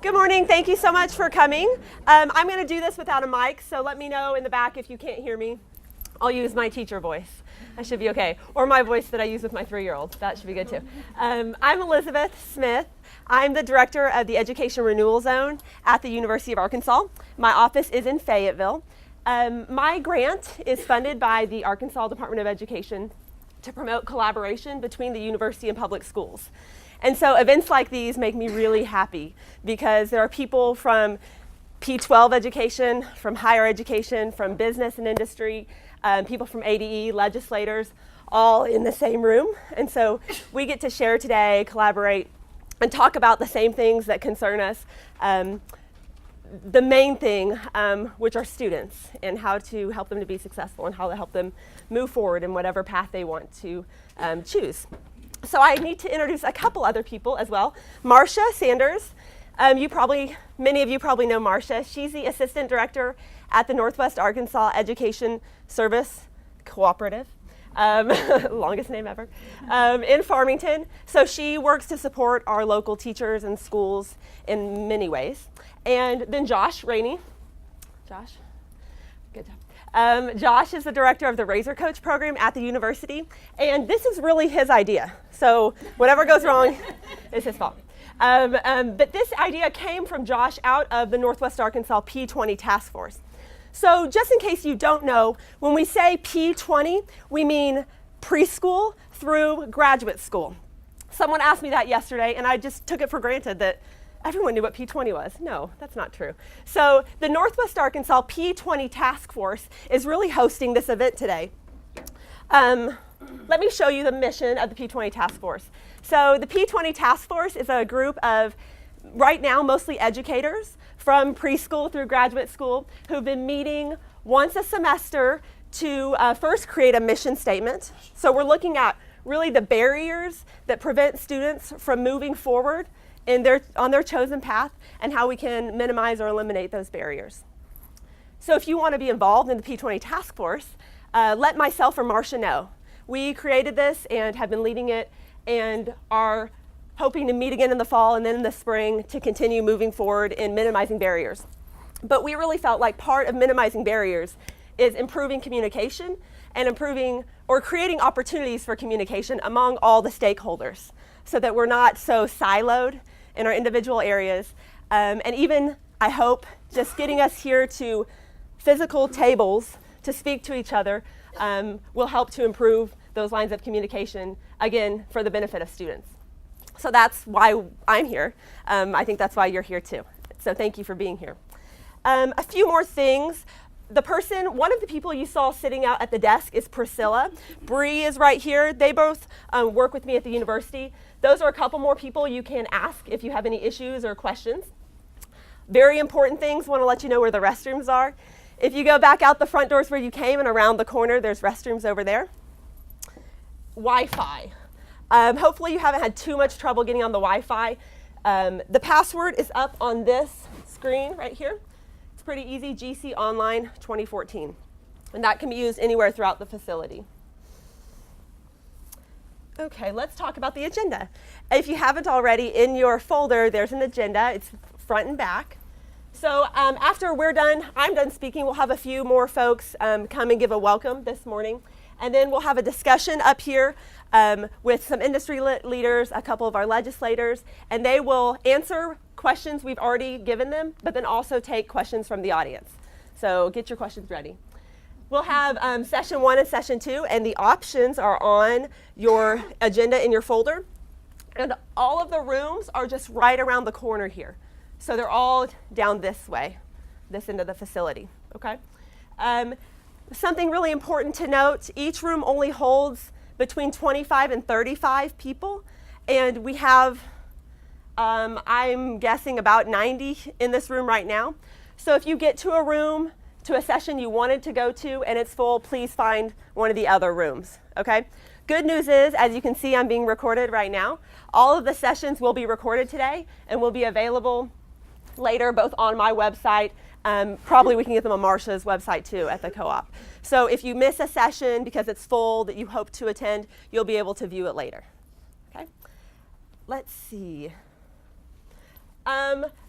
Good morning. Thank you so much for coming. I'm going to do this without a mic, so let me know in the back if you can't hear me. I'll use my teacher voice. I should be okay. Or my voice that I use with my 3-year-old. That should be good too. I'm Elizabeth Smith. I'm the director of the Education Renewal Zone at the University of Arkansas. My office is in Fayetteville. My grant is funded by the Arkansas Department of Education to promote collaboration between the university and public schools. And so events like these make me really happy because there are people from P-12 education, from higher education, from business and industry, people from ADE, legislators, all in the same room. And so we get to share today, collaborate, and talk about the same things that concern us. The main thing, which are students, and how to help them to be successful and how to help them move forward in whatever path they want to choose. So I need to introduce a couple other people as well. Marcia Sanders, many of you probably know Marcia. She's the assistant director at the Northwest Arkansas Education Service Cooperative, longest name ever, in Farmington. So she works to support our local teachers and schools in many ways. And then Josh Rainey. Josh, good job. Josh is the director of the Razor Coach program at the university, and this is really his idea. So whatever goes wrong is his fault. But this idea came from Josh out of the Northwest Arkansas P-20 task force. So just in case you don't know, when we say P-20, we mean preschool through graduate school. Someone asked me that yesterday, and I just took it for granted that everyone knew what P-20 was. No, that's not true. So the Northwest Arkansas P-20 Task Force is really hosting this event today. Let me show you the mission of the P-20 Task Force. So the P-20 Task Force is a group of, right now, mostly educators from preschool through graduate school who've been meeting once a semester to first create a mission statement. So we're looking at really the barriers that prevent students from moving forward on their chosen path, and how we can minimize or eliminate those barriers. So if you want to be involved in the P-20 Task Force, let myself or Marcia know. We created this and have been leading it and are hoping to meet again in the fall and then in the spring to continue moving forward in minimizing barriers. But we really felt like part of minimizing barriers is improving communication and improving or creating opportunities for communication among all the stakeholders so that we're not so siloed in our individual areas. And even, I hope, just getting us here to physical tables to speak to each other will help to improve those lines of communication, again, for the benefit of students. So that's why I'm here. I think that's why you're here too. So thank you for being here. A few more things. One of the people you saw sitting out at the desk is Priscilla. Bree is right here. They both work with me at the university. Those are a couple more people you can ask if you have any issues or questions. Very important things, want to let you know where the restrooms are. If you go back out the front doors where you came and around the corner, there's restrooms over there. Wi-Fi. Hopefully you haven't had too much trouble getting on the Wi-Fi. The password is up on this screen right here. It's pretty easy, GC Online 2014. And that can be used anywhere throughout the facility. Okay, let's talk about the agenda. If you haven't already, in your folder, there's an agenda. It's front and back. So after I'm done speaking, we'll have a few more folks come and give a welcome this morning. And then we'll have a discussion up here with some industry leaders, a couple of our legislators, and they will answer questions we've already given them, but then also take questions from the audience. So get your questions ready. We'll have session 1 and session 2, and the options are on your agenda in your folder. And all of the rooms are just right around the corner here. So they're all down this way, this end of the facility, okay? Something really important to note, each room only holds between 25 and 35 people, and we have, I'm guessing, about 90 in this room right now. So if you get to a session you wanted to go to and it's full, please find one of the other rooms, okay? Good news is, as you can see, I'm being recorded right now. All of the sessions will be recorded today and will be available later, both on my website. Probably we can get them on Marcia's website too at the co-op. So if you miss a session because it's full that you hope to attend, you'll be able to view it later. Okay? Let's see.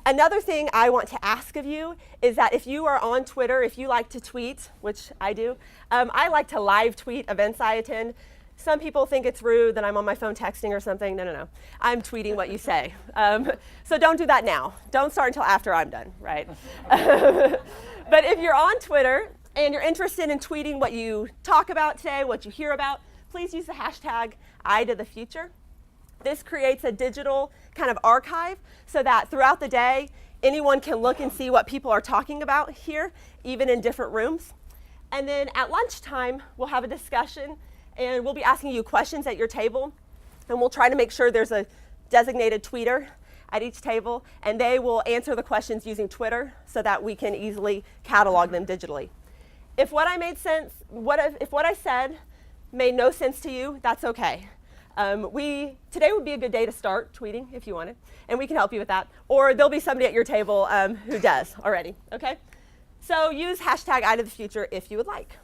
Another thing I want to ask of you is that if you are on Twitter, if you like to tweet, which I do, I like to live tweet events I attend. Some people think it's rude that I'm on my phone texting or something. No, no, no. I'm tweeting what you say. So don't do that now. Don't start until after I'm done, right? But if you're on Twitter and you're interested in tweeting what you talk about today, what you hear about, please use the hashtag #IToTheFuture. This creates a digital kind of archive so that throughout the day, anyone can look and see what people are talking about here, even in different rooms. And then at lunchtime, we'll have a discussion, and we'll be asking you questions at your table, and we'll try to make sure there's a designated tweeter at each table, and they will answer the questions using Twitter so that we can easily catalog them digitally. If what I made sense, if what I said made no sense to you, that's okay. Today would be a good day to start tweeting if you wanted, and we can help you with that. Or there'll be somebody at your table who does already, okay? So use hashtag #IToTheFuture if you would like.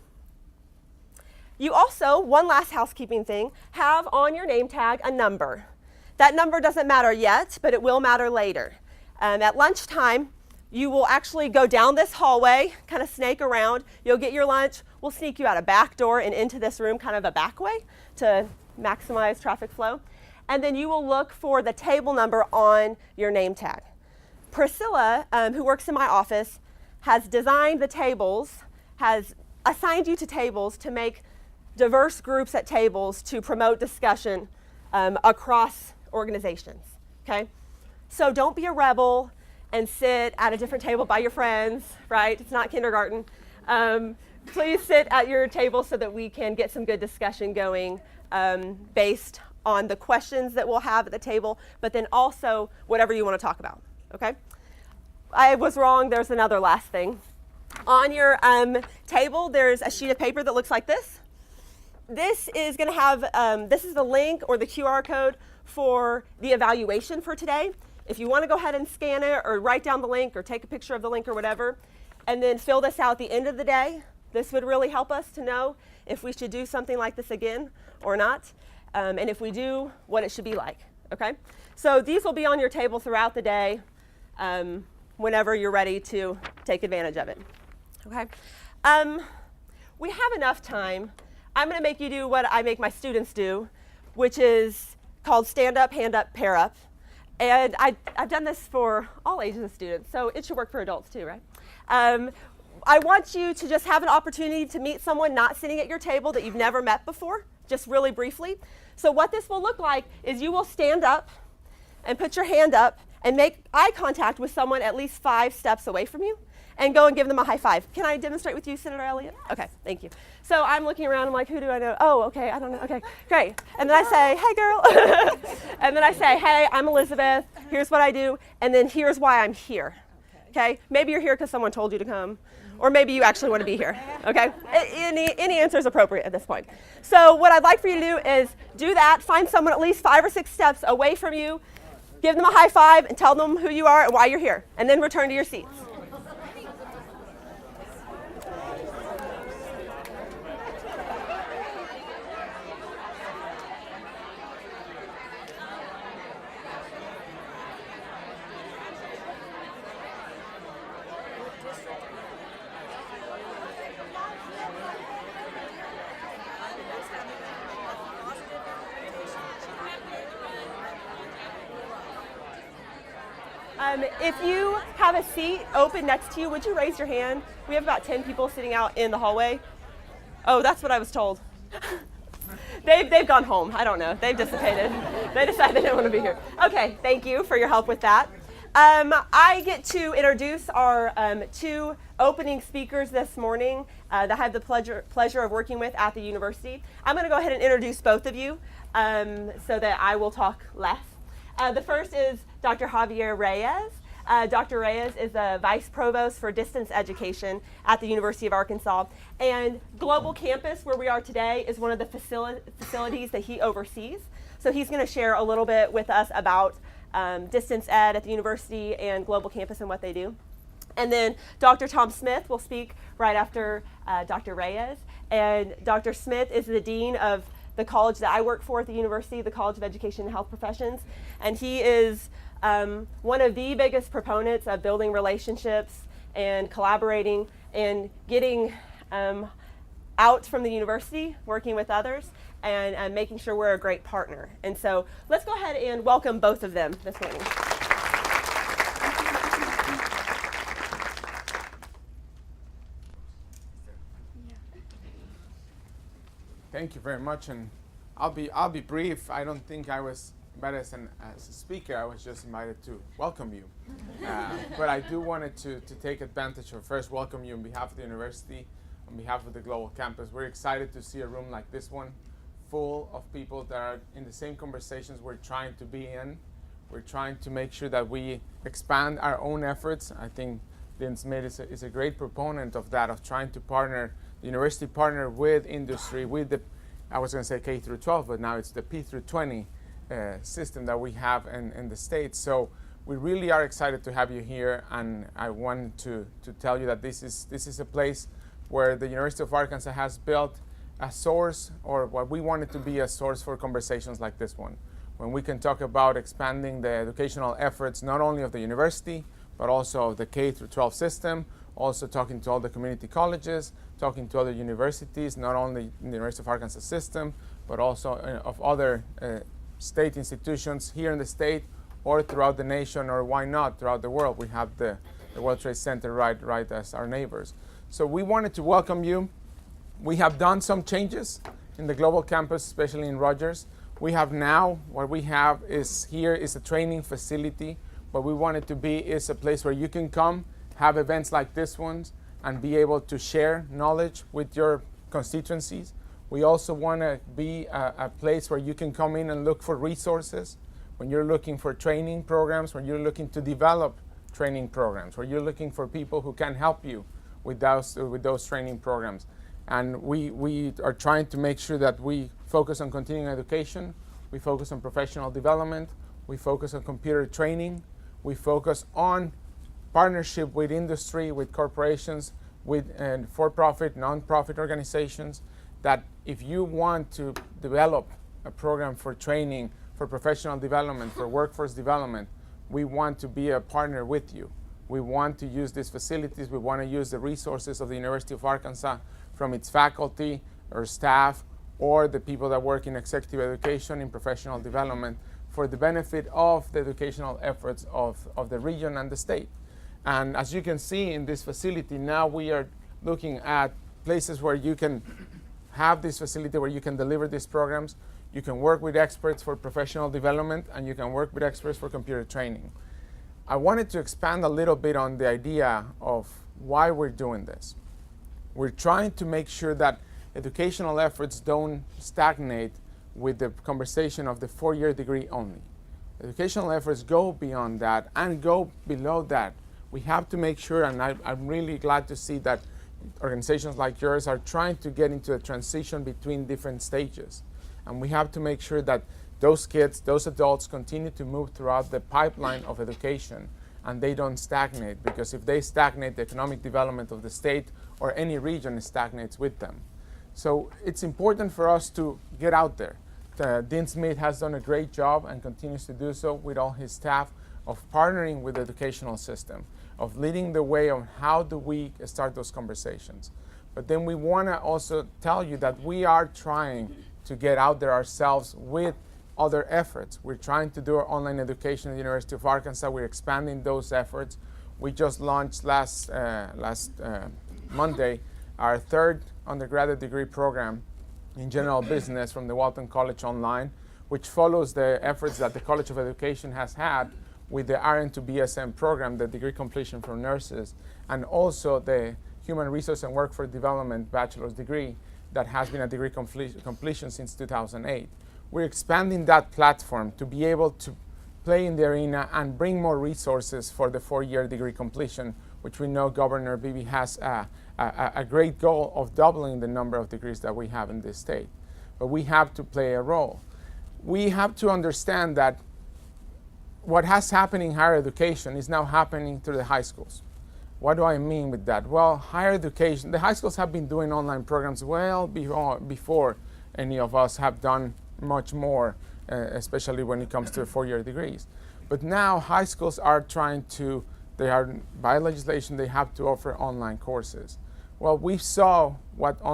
You also, one last housekeeping thing, have on your name tag a number. That number doesn't matter yet, but it will matter later. At lunchtime, you will actually go down this hallway, kind of snake around. You'll get your lunch. We'll sneak you out a back door and into this room, kind of a back way to maximize traffic flow. And then you will look for the table number on your name tag. Priscilla, who works in my office, has designed the tables, has assigned you to tables to make diverse groups at tables to promote discussion across organizations, okay? So don't be a rebel and sit at a different table by your friends, right? It's not kindergarten. Please sit at your table so that we can get some good discussion going based on the questions that we'll have at the table, but then also whatever you want to talk about, okay? I was wrong, there's another last thing. On your table, there's a sheet of paper that looks like this. This is going to have, this is the link or the QR code for the evaluation for today. If you want to go ahead and scan it or write down the link or take a picture of the link or whatever, and then fill this out at the end of the day, this would really help us to know if we should do something like this again or not, and if we do, what it should be like, okay? So these will be on your table throughout the day whenever you're ready to take advantage of it, okay? We have enough time. I'm going to make you do what I make my students do, which is called stand up, hand up, pair up. And I've done this for all ages of students, so it should work for adults too, right? I want you to just have an opportunity to meet someone not sitting at your table that you've never met before, just really briefly. So what this will look like is you will stand up and put your hand up and make eye contact with someone at least 5 steps away from you and go and give them a high five. Can I demonstrate with you, Senator Elliott? Yes. Okay, thank you. So I'm looking around, I'm like, who do I know? Oh, okay, I don't know, okay, great. And then I say, hey girl. And then I say, hey, I'm Elizabeth, here's what I do, and then here's why I'm here, okay? Maybe you're here because someone told you to come, or maybe you actually want to be here, okay? Any answer is appropriate at this point. So what I'd like for you to do is do that, find someone at least 5 or 6 steps away from you, give them a high five and tell them who you are and why you're here, and then return to your seats. If you have a seat open next to you, would you raise your hand? We have about 10 people sitting out in the hallway. Oh, that's what I was told. They've gone home. I don't know. They've dissipated. They decided they didn't want to be here. Okay, thank you for your help with that. I get to introduce our 2 opening speakers this morning that I have the pleasure of working with at the university. I'm going to go ahead and introduce both of you so that I will talk less. The first is Dr. Javier Reyes. Dr. Reyes is the Vice Provost for Distance Education at the University of Arkansas. And Global Campus, where we are today, is one of the facilities that he oversees. So he's going to share a little bit with us about distance ed at the university and Global Campus and what they do. And then Dr. Tom Smith will speak right after Dr. Reyes. And Dr. Smith is the Dean of the college that I work for at the university, the College of Education and Health Professions. And he is one of the biggest proponents of building relationships and collaborating and getting out from the university, working with others, and making sure we're a great partner. And so let's go ahead and welcome both of them this morning. Thank you very much, and I'll be brief. I don't think I was invited as a speaker. I was just invited to welcome you. But I do wanted to take advantage of first welcome you on behalf of the university, on behalf of the Global Campus. We're excited to see a room like this one, full of people that are in the same conversations we're trying to be in. We're trying to make sure that we expand our own efforts. I think Dean Smith is a great proponent of that, of trying to partner, the university partner with industry, with the, I was going to say K through 12, but now it's the P through 20 system that we have in the States. So we really are excited to have you here, and I want to tell you that this is a place where the University of Arkansas has built a source, or what we want it to be, a source for conversations like this one, when we can talk about expanding the educational efforts not only of the university, but also of the K through 12 system, also talking to all the community colleges, talking to other universities, not only in the University of Arkansas system, but also of other state institutions here in the state or throughout the nation, or why not throughout the world. We have the World Trade Center right as our neighbors. So we wanted to welcome you. We have done some changes in the Global Campus, especially in Rogers. We have now, what we have is here is a training facility. What we want it to be is a place where you can come, have events like this ones, and be able to share knowledge with your constituencies. We also want to be a place where you can come in and look for resources when you're looking for training programs, when you're looking to develop training programs, where you're looking for people who can help you with those training programs. And we are trying to make sure that we focus on continuing education, we focus on professional development, we focus on computer training, we focus on partnership with industry, with corporations, with for-profit, non-profit organizations, that if you want to develop a program for training, for professional development, for workforce development, we want to be a partner with you. We want to use these facilities, we want to use the resources of the University of Arkansas, from its faculty or staff, or the people that work in executive education, in professional development, for the benefit of the educational efforts of the region and the state. And as you can see in this facility, now we are looking at places where you can have this facility, where you can deliver these programs. You can work with experts for professional development, and you can work with experts for computer training. I wanted to expand a little bit on the idea of why we're doing this. We're trying to make sure that educational efforts don't stagnate with the conversation of the four-year degree only. Educational efforts go beyond that and go below that. We have to make sure, and I'm really glad to see that organizations like yours are trying to get into a transition between different stages. And we have to make sure that those kids, those adults continue to move throughout the pipeline of education, and they don't stagnate, because if they stagnate, the economic development of the state or any region stagnates with them. So it's important for us to get out there. Dean Smith has done a great job and continues to do so with all his staff, of partnering with the educational system, of leading the way on how do we start those conversations. But then we want to also tell you that we are trying to get out there ourselves with other efforts. We're trying to do our online education at the University of Arkansas. We're expanding those efforts. We just launched last Monday our third undergraduate degree program in general business from the Walton College Online, which follows the efforts that the College of Education has had with the RN to BSM program, the degree completion for nurses, and also the Human Resource and Workforce Development bachelor's degree that has been a degree completion since 2008. We're expanding that platform to be able to play in the arena and bring more resources for the four-year degree completion, which we know Governor Beebe has a great goal of doubling the number of degrees that we have in this state. But we have to play a role. We have to understand that what has happened in higher education is now happening through the high schools. What do I mean with that? Well, higher education, the high schools have been doing online programs well before any of us have done much more, especially when it comes to four-year degrees. But now high schools are by legislation, they have to offer online courses. Well, we saw what the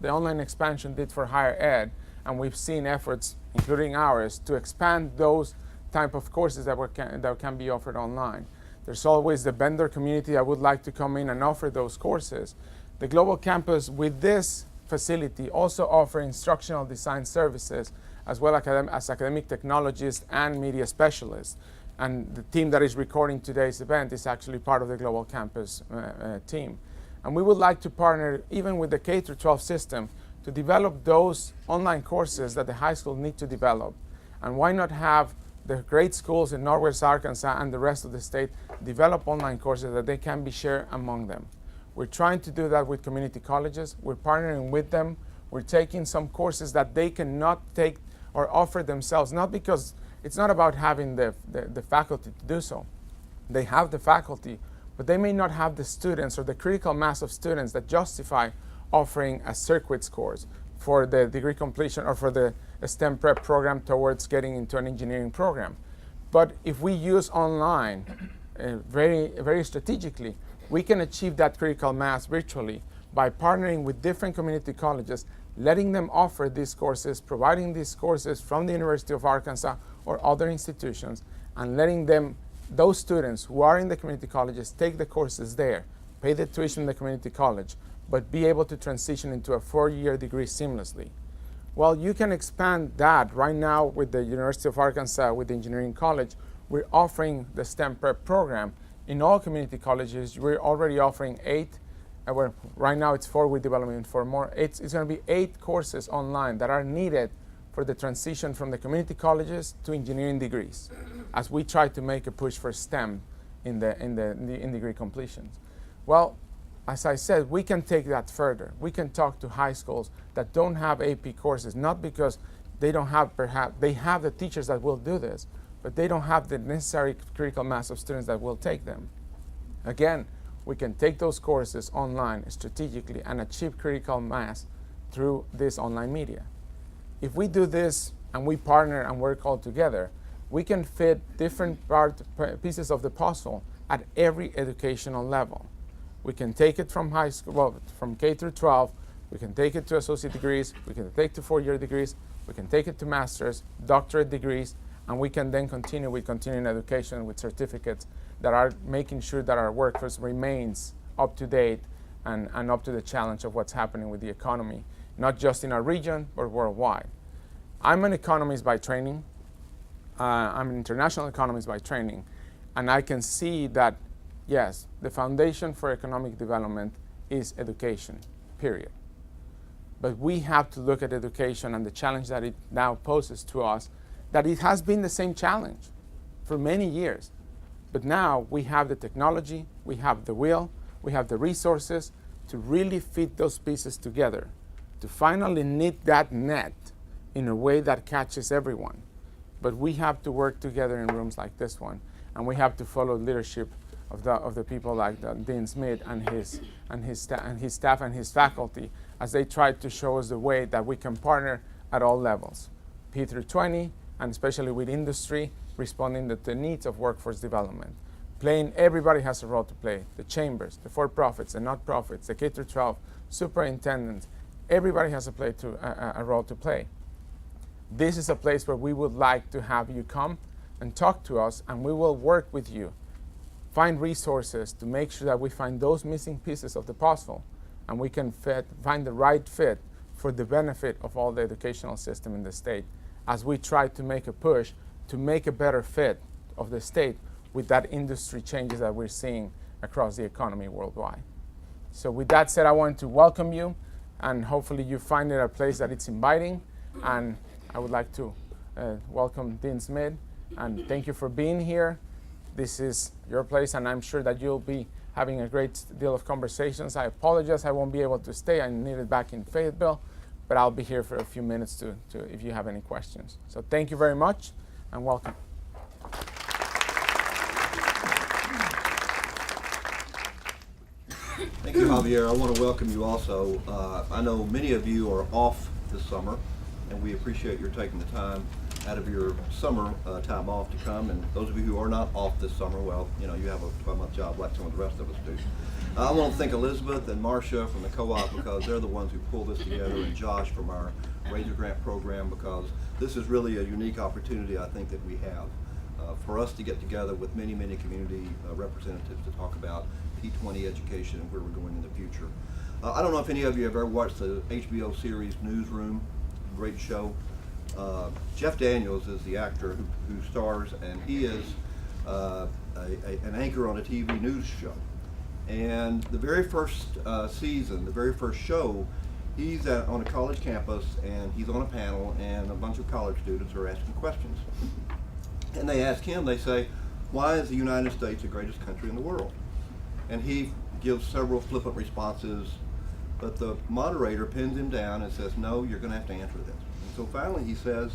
online expansion did for higher ed, and we've seen efforts, including ours, to expand those type of courses that can be offered online. There's always the vendor community that would like to come in and offer those courses. The Global Campus, with this facility, also offer instructional design services, as well as academic technologists and media specialists. And the team that is recording today's event is actually part of the Global Campus team. And we would like to partner even with the K-12 system to develop those online courses that the high school need to develop. And why not have the great schools in Northwest Arkansas and the rest of the state develop online courses that they can be shared among them. We're trying to do that with community colleges. We're partnering with them. We're taking some courses that they cannot take or offer themselves, not because it's not about having the faculty to do so. They have the faculty, but they may not have the students or the critical mass of students that justify offering a circuits course for the degree completion or for the STEM prep program towards getting into an engineering program. But if we use online very, very strategically, we can achieve that critical mass virtually by partnering with different community colleges, letting them offer these courses, providing these courses from the University of Arkansas or other institutions, and letting those students who are in the community colleges take the courses there, pay the tuition in the community college, but be able to transition into a 4-year degree seamlessly. Well, you can expand that. Right now with the University of Arkansas, with the Engineering College, we're offering the STEM prep program. In all community colleges, we're already offering 8, right now it's 4, we're developing 4 more. It's going to be 8 courses online that are needed for the transition from the community colleges to engineering degrees, as we try to make a push for STEM in degree completions. Well, as I said, we can take that further. We can talk to high schools that don't have AP courses, not because they don't have, they have the teachers that will do this, but they don't have the necessary critical mass of students that will take them. Again, we can take those courses online strategically and achieve critical mass through this online media. If we do this and we partner and work all together, we can fit different pieces of the puzzle at every educational level. We can take it from high school, well, from K through 12, we can take it to associate degrees, we can take it to 4-year degrees, we can take it to master's, doctorate degrees, and we can then continue with continuing education with certificates that are making sure that our workforce remains up to date and up to the challenge of what's happening with the economy, not just in our region, but worldwide. I'm an economist by training. I'm an international economist by training, and I can see that yes, the foundation for economic development is education, period. But we have to look at education and the challenge that it now poses to us, that it has been the same challenge for many years. But now we have the technology, we have the will, we have the resources to really fit those pieces together, to finally knit that net in a way that catches everyone. But we have to work together in rooms like this one, and we have to follow leadership of the people like Dean Smith and his staff and his faculty, as they try to show us the way that we can partner at all levels, P through 20, and especially with industry, responding to the needs of workforce development. Everybody has a role to play. The chambers, the for-profits, the not-profits, the K through 12, superintendents, everybody has a role to play. This is a place where we would like to have you come and talk to us, and we will work with you. Find resources to make sure that we find those missing pieces of the puzzle, and we can find the right fit for the benefit of all the educational system in the state, as we try to make a push to make a better fit of the state with that industry changes that we're seeing across the economy worldwide. So with that said, I want to welcome you, and hopefully you find it a place that it's inviting, and I would like to welcome Dean Smith, and thank you for being here. This is your place, and I'm sure that you'll be having a great deal of conversations. I apologize I won't be able to stay. I need it back in Fayetteville, but I'll be here for a few minutes to if you have any questions. So thank you very much, and welcome. Thank you, Javier. I want to welcome you also. I know many of you are off this summer, and we appreciate your taking the time out of your summer time off to come. And those of you who are not off this summer, well, you know, you have a 12-month job like some of the rest of us do. I want to thank Elizabeth and Marcia from the co-op because they're the ones who pulled this together, and Josh from our Ranger Grant program, because this is really a unique opportunity I think that we have for us to get together with many, many community representatives to talk about P20 education and where we're going in the future. I don't know if any of you have ever watched the HBO series Newsroom, great show. Jeff Daniels is the actor who stars, and he is an anchor on a TV news show. And the very first season, the very first show, he's on a college campus and he's on a panel and a bunch of college students are asking questions. And they ask him, they say, why is the United States the greatest country in the world? And he gives several flippant responses, but the moderator pins him down and says, no, you're going to have to answer this. And so finally he says,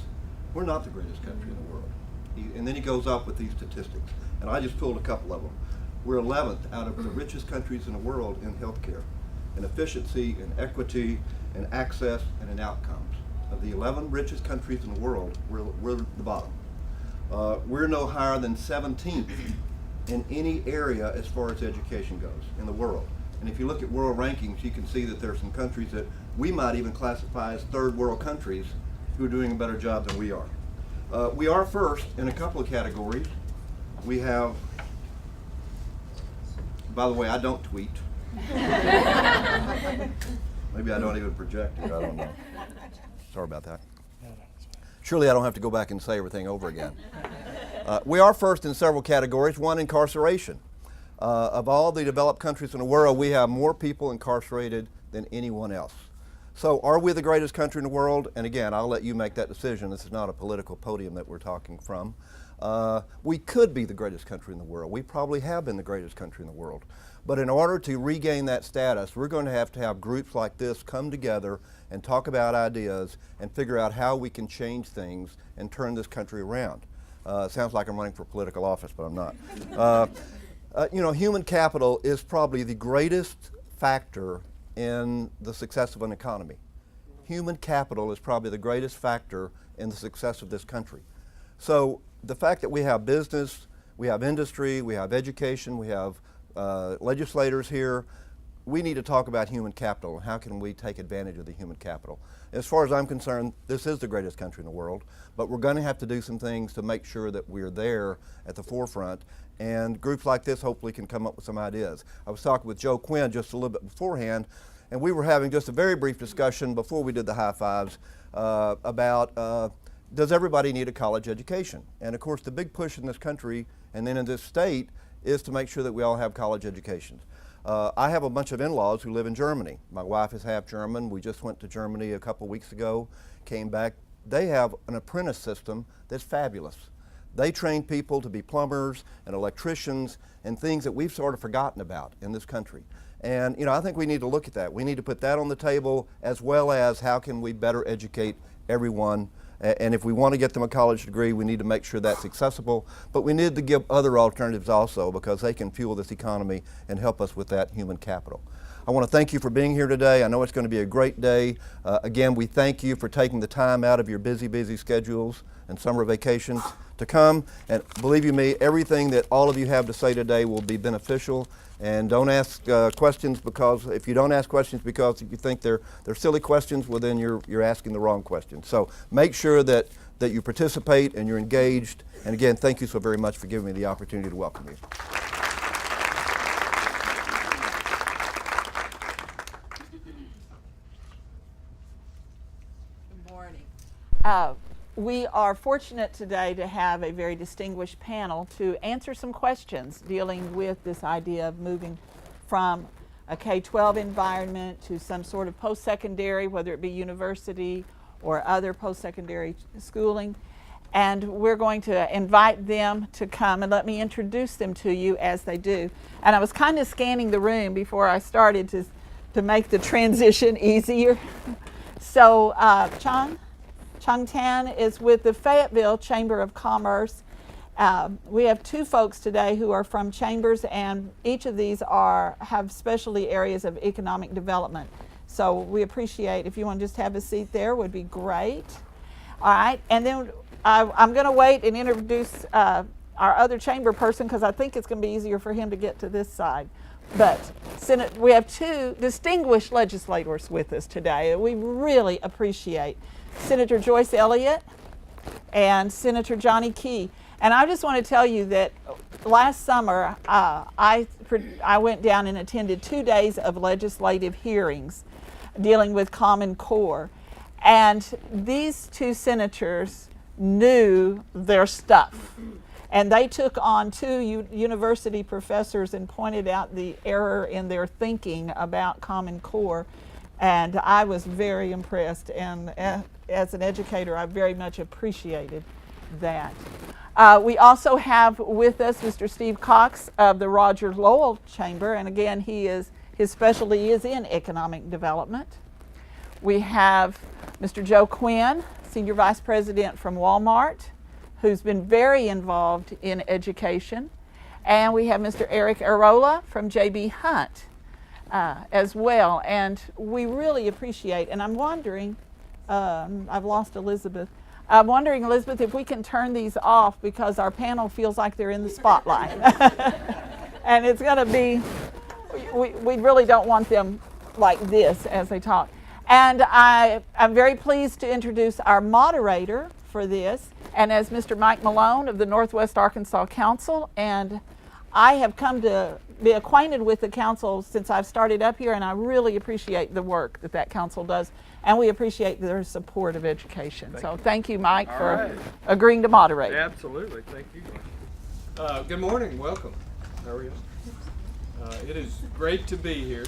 we're not the greatest country in the world. And then he goes up with these statistics. And I just pulled a couple of them. We're 11th out of the richest countries in the world in healthcare, in efficiency, in equity, in access, and in outcomes. Of the 11 richest countries in the world, we're the bottom. We're no higher than 17th in any area as far as education goes in the world. And if you look at world rankings, you can see that there are some countries that we might even classify as third world countries who are doing a better job than we are. We are first in a couple of categories. We have, by the way, I don't tweet. Maybe I don't even project it, I don't know. Sorry about that. Surely I don't have to go back and say everything over again. We are first in several categories. One, incarceration. Of all the developed countries in the world, we have more people incarcerated than anyone else. So are we the greatest country in the world? And again, I'll let you make that decision. This is not a political podium that we're talking from. We could be the greatest country in the world. We probably have been the greatest country in the world. But in order to regain that status, we're going to have groups like this come together and talk about ideas and figure out how we can change things and turn this country around. Sounds like I'm running for political office, but I'm not. You know, human capital is probably the greatest factor in the success of an economy. Human capital is probably the greatest factor in the success of this country. So the fact that we have business, we have industry, we have education, we have legislators here, we need to talk about human capital and how can we take advantage of the human capital. As far as I'm concerned, this is the greatest country in the world, but we're going to have to do some things to make sure that we're there at the forefront, and groups like this hopefully can come up with some ideas. I was talking with Joe Quinn just a little bit beforehand, and we were having just a very brief discussion before we did the high fives about does everybody need a college education? And of course the big push in this country and then in this state is to make sure that we all have college educations. I have a bunch of in-laws who live in Germany. My wife is half German. We just went to Germany a couple weeks ago, came back. They have an apprentice system that's fabulous. They train people to be plumbers and electricians and things that we've sort of forgotten about in this country. And you know, I think we need to look at that. We need to put that on the table, as well as how can we better educate everyone. And if we want to get them a college degree, we need to make sure that's accessible. But we need to give other alternatives also, because they can fuel this economy and help us with that human capital. I want to thank you for being here today. I know it's going to be a great day. Again, we thank you for taking the time out of your busy schedules and summer vacations to come. And believe you me, everything that all of you have to say today will be beneficial. And don't ask questions, because if you don't ask questions because you think they're silly questions, well then you're asking the wrong questions. So make sure that you participate and you're engaged. And again, thank you so very much for giving me the opportunity to welcome you. Good morning. We are fortunate today to have a very distinguished panel to answer some questions dealing with this idea of moving from a K-12 environment to some sort of post-secondary, whether it be university or other post-secondary schooling. And we're going to invite them to come and let me introduce them to you as they do. And I was kind of scanning the room before I started to make the transition easier. So Chung Tan is with the Fayetteville Chamber of Commerce. We have two folks today who are from chambers, and each of these have specialty areas of economic development. So we appreciate, if you want to just have a seat there, would be great. All right, and then I'm going to wait and introduce our other chamber person because I think it's going to be easier for him to get to this side. But we have two distinguished legislators with us today that we really appreciate. Senator Joyce Elliott and Senator Johnny Key. And I just want to tell you that last summer I went down and attended 2 days of legislative hearings dealing with Common Core. And these two senators knew their stuff. And they took on two university professors and pointed out the error in their thinking about Common Core. And I was very impressed. And as an educator, I very much appreciated that. We also have with us Mr. Steve Cox of the Roger Lowell Chamber. And again, his specialty is in economic development. We have Mr. Joe Quinn, Senior Vice President from Walmart, who's been very involved in education. And we have Mr. Eric Arola from J.B. Hunt as well. And we really appreciate, and I'm wondering, I've lost Elizabeth. I'm wondering, Elizabeth, if we can turn these off because our panel feels like they're in the spotlight. And it's going to be, we really don't want them like this as they talk. And I'm very pleased to introduce our moderator for this, and as Mr. Mike Malone of the Northwest Arkansas Council. And I have come to be acquainted with the council since I've started up here, and I really appreciate the work that council does, and we appreciate their support of education. Thank you, Mike, for agreeing to moderate. Absolutely. Thank you. Good morning. Welcome. How are you? It is great to be here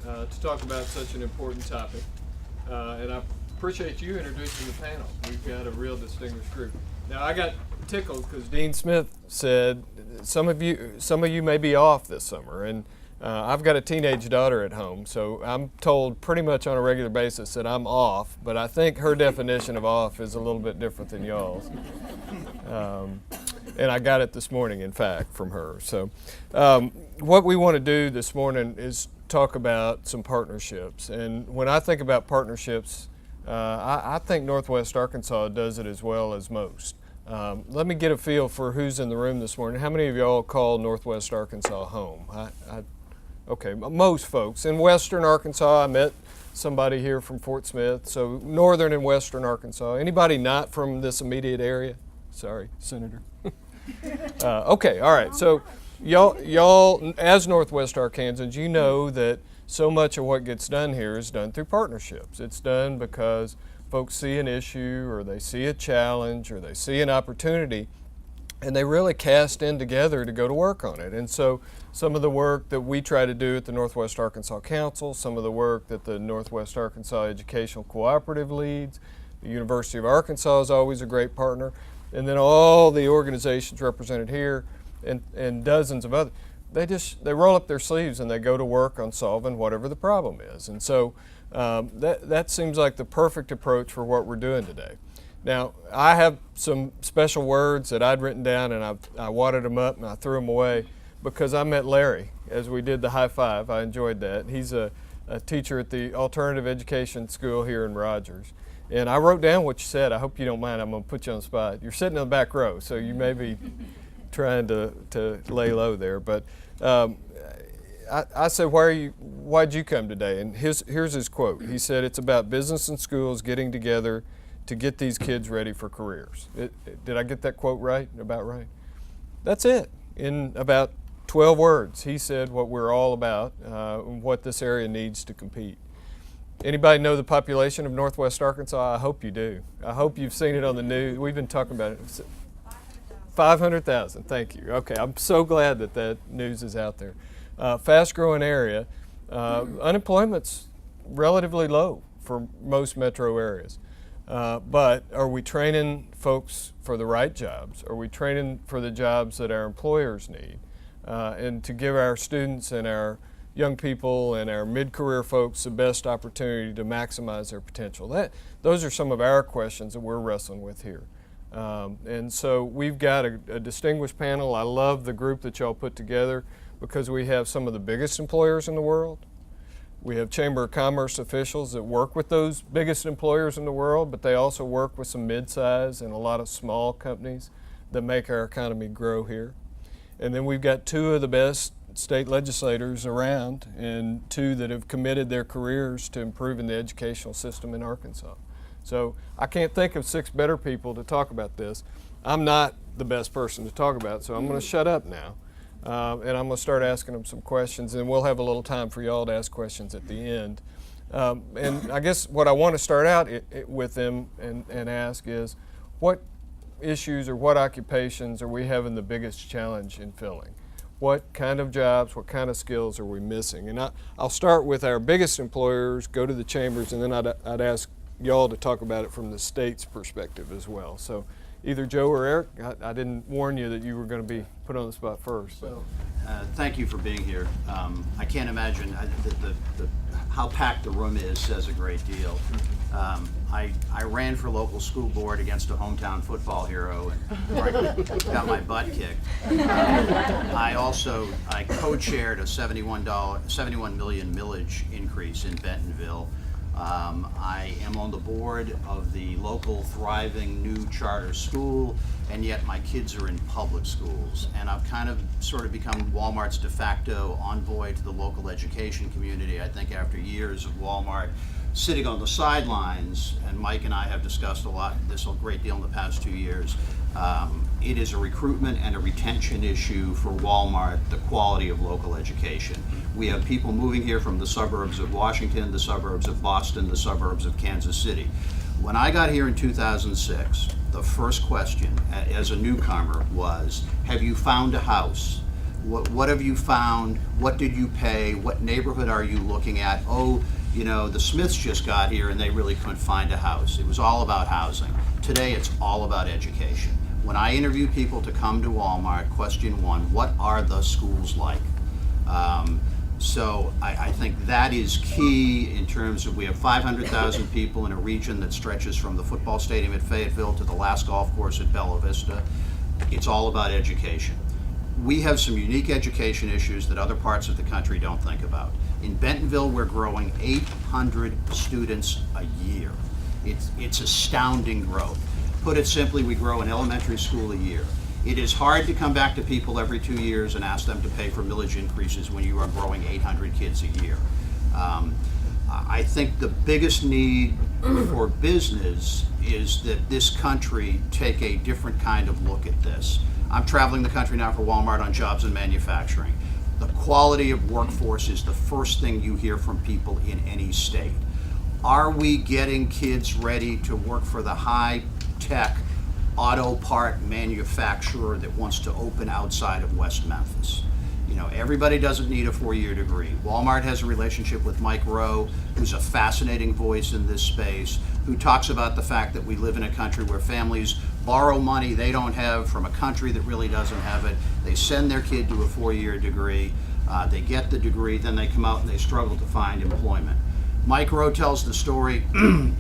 to talk about such an important topic. And I appreciate you introducing the panel. We've got a real distinguished group. Now, I got tickled because Dean Smith said some of you may be off this summer, and I've got a teenage daughter at home, so I'm told pretty much on a regular basis that I'm off, but I think her definition of off is a little bit different than y'all's. And I got it this morning, in fact, from her. So what we want to do this morning is talk about some partnerships. And when I think about partnerships, I think Northwest Arkansas does it as well as most. Let me get a feel for who's in the room this morning. How many of y'all call Northwest Arkansas home? Okay, most folks. In Western Arkansas, I met somebody here from Fort Smith. So Northern and Western Arkansas. Anybody not from this immediate area? Sorry, Senator. Okay, all right. So y'all, as Northwest Arkansans, you know that so much of what gets done here is done through partnerships. It's done because folks see an issue, or they see a challenge, or they see an opportunity, and they really cast in together to go to work on it. And so some of the work that we try to do at the Northwest Arkansas Council, some of the work that the Northwest Arkansas Educational Cooperative leads, the University of Arkansas is always a great partner, and then all the organizations represented here and dozens of others, they roll up their sleeves and they go to work on solving whatever the problem is. And so that seems like the perfect approach for what we're doing today. Now, I have some special words that I'd written down, and I wadded them up and I threw them away because I met Larry as we did the high five. I enjoyed that. He's a teacher at the Alternative Education School here in Rogers. And I wrote down what you said. I hope you don't mind. I'm going to put you on the spot. You're sitting in the back row, so you may be trying to lay low there. But I said, why'd you come today? And here's his quote. He said, it's about business and schools getting together to get these kids ready for careers. Did I get that quote right? About right? That's it. In about 12 words, he said what we're all about, what this area needs to compete. Anybody know the population of Northwest Arkansas? I hope you do. I hope you've seen it on the news. We've been talking about it. 500,000, thank you. Okay, I'm so glad that news is out there. Fast-growing area. Unemployment's relatively low for most metro areas. But are we training folks for the right jobs? Are we training for the jobs that our employers need? And to give our students and our young people and our mid-career folks the best opportunity to maximize their potential? Those are some of our questions that we're wrestling with here. And so we've got a distinguished panel. I love the group that y'all put together because we have some of the biggest employers in the world. We have Chamber of Commerce officials that work with those biggest employers in the world, but they also work with some mid-size and a lot of small companies that make our economy grow here. And then we've got 2 of the best state legislators around, and 2 that have committed their careers to improving the educational system in Arkansas. So I can't think of 6 better people to talk about this. I'm not the best person to talk about it, so I'm going to shut up now. And I'm going to start asking them some questions, and we'll have a little time for y'all to ask questions at the end. And I guess what I want to start out with them and ask is, what issues or what occupations are we having the biggest challenge in filling? What kind of jobs, what kind of skills are we missing? And I'll start with our biggest employers, go to the chambers, and then I'd ask y'all to talk about it from the state's perspective as well. So either Joe or Eric, I didn't warn you that you were going to be put on the spot first. So, thank you for being here. I can't imagine how packed the room is says a great deal. I ran for local school board against a hometown football hero and got my butt kicked. I co-chaired a $71 million millage increase in Bentonville. I am on the board of the local thriving new charter school, and yet my kids are in public schools. And I've kind of sort of become Walmart's de facto envoy to the local education community. I think after years of Walmart sitting on the sidelines, and Mike and I have discussed this a great deal in the past 2 years, it is a recruitment and a retention issue for Walmart, the quality of local education. We have people moving here from the suburbs of Washington, the suburbs of Boston, the suburbs of Kansas City. When I got here in 2006, the first question as a newcomer was, have you found a house? What have you found? What did you pay? What neighborhood are you looking at? Oh, you know, the Smiths just got here and they really couldn't find a house. It was all about housing. Today, it's all about education. When I interview people to come to Walmart, question 1, what are the schools like? So I think that is key in terms of, we have 500,000 people in a region that stretches from the football stadium at Fayetteville to the last golf course at Bella Vista. It's all about education. We have some unique education issues that other parts of the country don't think about. In Bentonville, we're growing 800 students a year. It's astounding growth. Put it simply, we grow an elementary school a year. It is hard to come back to people every 2 years and ask them to pay for millage increases when you are growing 800 kids a year. I think the biggest need for business is that this country take a different kind of look at this. I'm traveling the country now for Walmart on jobs and manufacturing. The quality of workforce is the first thing you hear from people in any state. Are we getting kids ready to work for the high-tech auto part manufacturer that wants to open outside of West Memphis? You know, everybody doesn't need a 4-year degree. Walmart has a relationship with Mike Rowe, who's a fascinating voice in this space, who talks about the fact that we live in a country where families borrow money they don't have from a country that really doesn't have it. They send their kid to a 4-year degree, they get the degree, then they come out and they struggle to find employment. Mike Rowe tells the story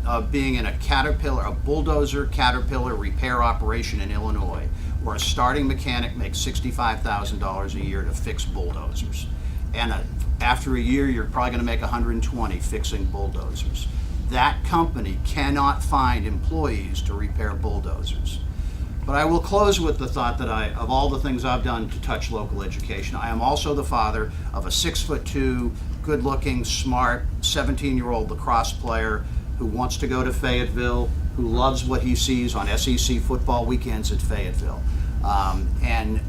of being in a bulldozer Caterpillar repair operation in Illinois, where a starting mechanic makes $65,000 a year to fix bulldozers. And after a year, you're probably going to make $120 fixing bulldozers. That company cannot find employees to repair bulldozers. But I will close with the thought that of all the things I've done to touch local education, I am also the father of a 6'2", good-looking, smart, 17-year-old lacrosse player who wants to go to Fayetteville, who loves what he sees on SEC football weekends at Fayetteville. And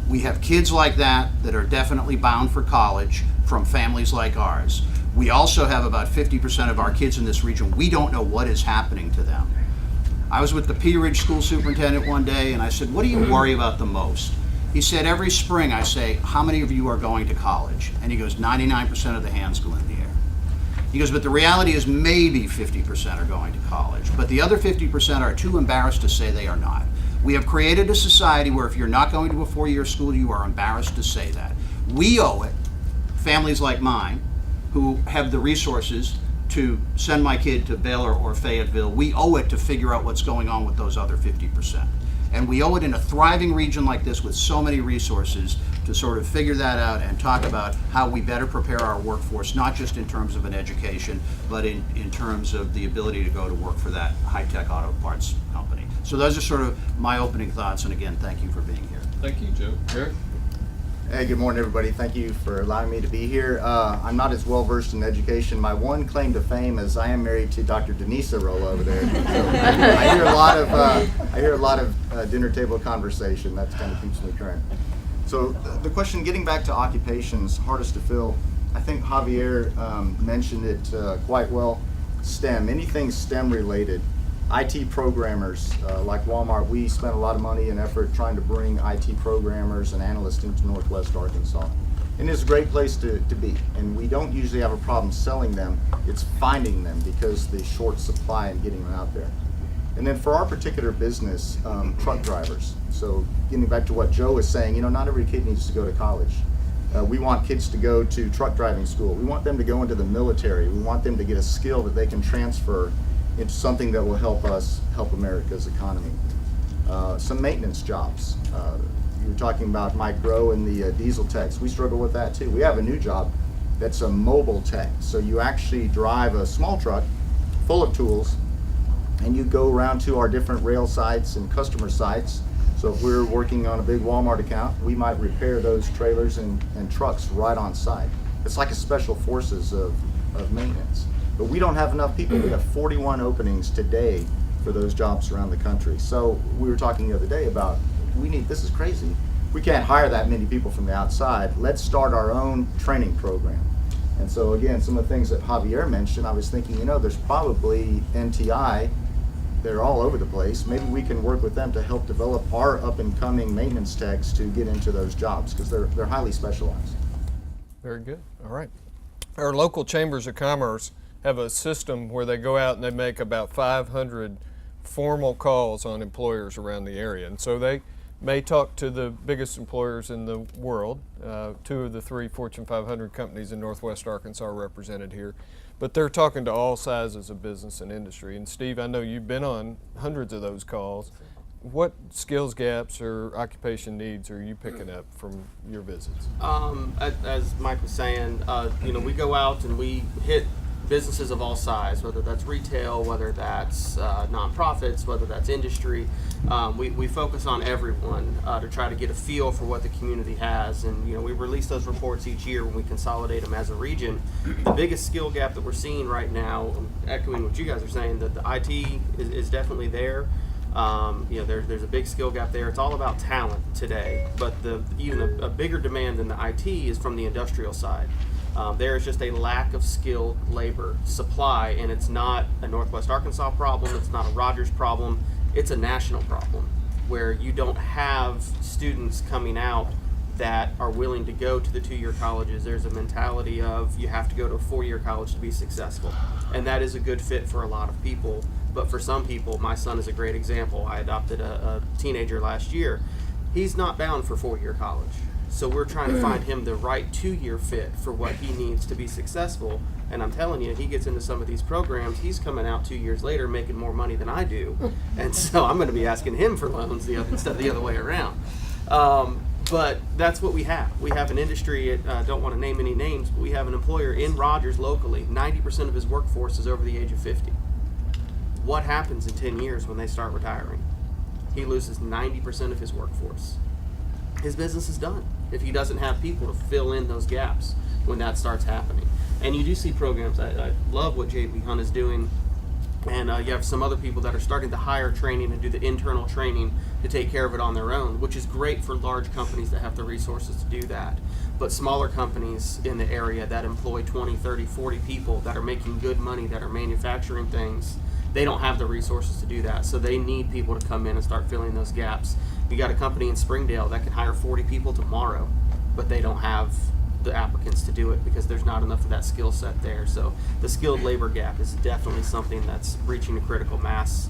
we have kids like that are definitely bound for college from families like ours. We also have about 50% of our kids in this region, we don't know what is happening to them. I was with the Pea Ridge school superintendent one day and I said, what do you worry about the most? He said, every spring I say, how many of you are going to college? And he goes, 99% of the hands go in the air. He goes, but the reality is maybe 50% are going to college, but the other 50% are too embarrassed to say they are not. We have created a society where if you're not going to a 4-year school, you are embarrassed to say that. We owe it, families like mine, who have the resources to send my kid to Baylor or Fayetteville, we owe it to figure out what's going on with those other 50%. And we owe it in a thriving region like this with so many resources to sort of figure that out and talk about how we better prepare our workforce, not just in terms of an education, but in terms of the ability to go to work for that high-tech auto parts company. So those are sort of my opening thoughts, and again, thank you for being here. Thank you, Joe. Eric? Hey, good morning, everybody. Thank you for allowing me to be here. I'm not as well versed in education. My one claim to fame is I am married to Dr. Denise Arola over there. So I hear a lot of dinner table conversation. That kind of keeps me current. So the question, getting back to occupations, hardest to fill. I think Javier mentioned it quite well. STEM, anything STEM related. IT programmers, like Walmart, we spent a lot of money and effort trying to bring IT programmers and analysts into Northwest Arkansas. And it's a great place to be. And we don't usually have a problem selling them. It's finding them because the short supply and getting them out there. And then for our particular business, truck drivers. So getting back to what Joe was saying, not every kid needs to go to college. We want kids to go to truck driving school. We want them to go into the military. We want them to get a skill that they can transfer into something that will help us help America's economy. Some maintenance jobs. You were talking about Mike Rowe and the diesel techs. We struggle with that too. We have a new job that's a mobile tech. So you actually drive a small truck full of tools and you go around to our different rail sites and customer sites. So if we're working on a big Walmart account, we might repair those trailers and trucks right on site. It's like a special forces of maintenance. But we don't have enough people. We have 41 openings today for those jobs around the country. So we were talking the other day about, this is crazy. We can't hire that many people from the outside. Let's start our own training program. And so again, some of the things that Javier mentioned, I was thinking, there's probably NTI, they're all over the place. Maybe we can work with them to help develop our up and coming maintenance techs to get into those jobs because they're highly specialized. Very good. All right. Our local chambers of commerce have a system where they go out and they make about 500 formal calls on employers around the area. And so they may talk to the biggest employers in the world. 2 of the 3 Fortune 500 companies in Northwest Arkansas are represented here. But they're talking to all sizes of business and industry. And Steve, I know you've been on hundreds of those calls. What skills gaps or occupation needs are you picking up from your visits? As Mike was saying, we go out and we hit businesses of all size, whether that's retail, whether that's nonprofits, whether that's industry. We focus on everyone to try to get a feel for what the community has. And we release those reports each year when we consolidate them as a region. The biggest skill gap that we're seeing right now, echoing what you guys are saying, that the IT is definitely there. There's a big skill gap there. It's all about talent today, but even a bigger demand than the IT is from the industrial side. There is just a lack of skilled labor supply, and it's not a Northwest Arkansas problem, it's not a Rogers problem, it's a national problem where you don't have students coming out that are willing to go to the 2-year colleges. There's a mentality of you have to go to a 4-year college to be successful, and that is a good fit for a lot of people. But for some people, my son is a great example. I adopted a teenager last year. He's not bound for 4-year college. So we're trying to find him the right 2-year fit for what he needs to be successful. And I'm telling you, he gets into some of these programs, he's coming out 2 years later making more money than I do. And so I'm going to be asking him for loans instead of the other way around. But that's what we have. We have an industry, I don't want to name any names, but we have an employer in Rogers locally. 90% of his workforce is over the age of 50. What happens in 10 years when they start retiring? He loses 90% of his workforce. His business is done if he doesn't have people to fill in those gaps when that starts happening. And you do see programs. I love what J.B. Hunt is doing. And you have some other people that are starting to hire training and do the internal training to take care of it on their own, which is great for large companies that have the resources to do that. But smaller companies in the area that employ 20, 30, 40 people that are making good money, that are manufacturing things, they don't have the resources to do that. So they need people to come in and start filling those gaps. You got a company in Springdale that can hire 40 people tomorrow, but they don't have the applicants to do it because there's not enough of that skill set there. So the skilled labor gap is definitely something that's reaching a critical mass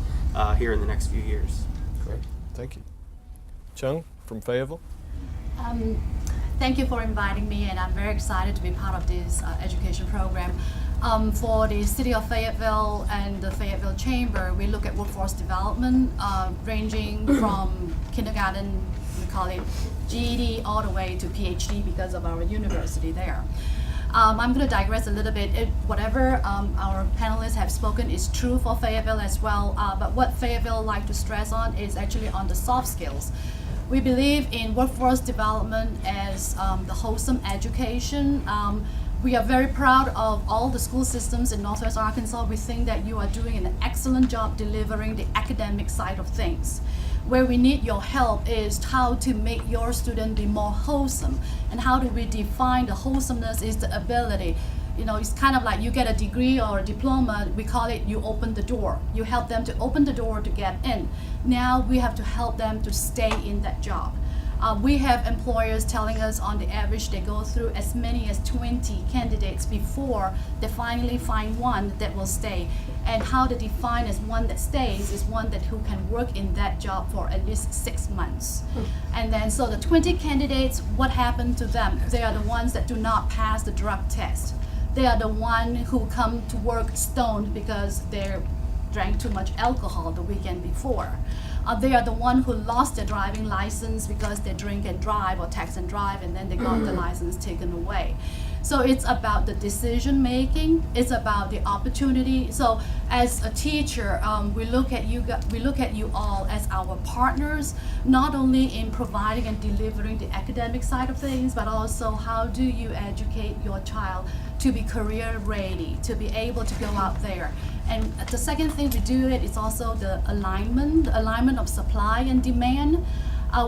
here in the next few years. Great, thank you. Chung from Fayetteville. Thank you for inviting me, and I'm very excited to be part of this education program. For the City of Fayetteville and the Fayetteville Chamber, we look at workforce development ranging from kindergarten, call it GED all the way to PhD because of our university there. I'm going to digress a little bit. Whatever our panelists have spoken is true for Fayetteville as well, but what Fayetteville like to stress on is actually on the soft skills. We believe in workforce development as the wholesome education. We are very proud of all the school systems in Northwest Arkansas. We think that you are doing an excellent job delivering the academic side of things. Where we need your help is how to make your student be more wholesome. And how do we define the wholesomeness is the ability. You know, it's kind of like you get a degree or a diploma, we call it you open the door. You help them to open the door to get in. Now we have to help them to stay in that job. We have employers telling us on the average they go through as many as 20 candidates before they finally find one that will stay. And how to define as one that stays is one that who can work in that job for at least 6 months. And then so the 20 candidates, what happened to them? They are the ones that do not pass the drug test. They are the ones who come to work stoned because they drank too much alcohol the weekend before. They are the one who lost their driving license because they drink and drive or text and drive, and then they got the license taken away. So it's about the decision making. It's about the opportunity. So as a teacher, we look at you all as our partners, not only in providing and delivering the academic side of things, but also how do you educate your child to be career ready, to be able to go out there. And the second thing we do is also the alignment of supply and demand.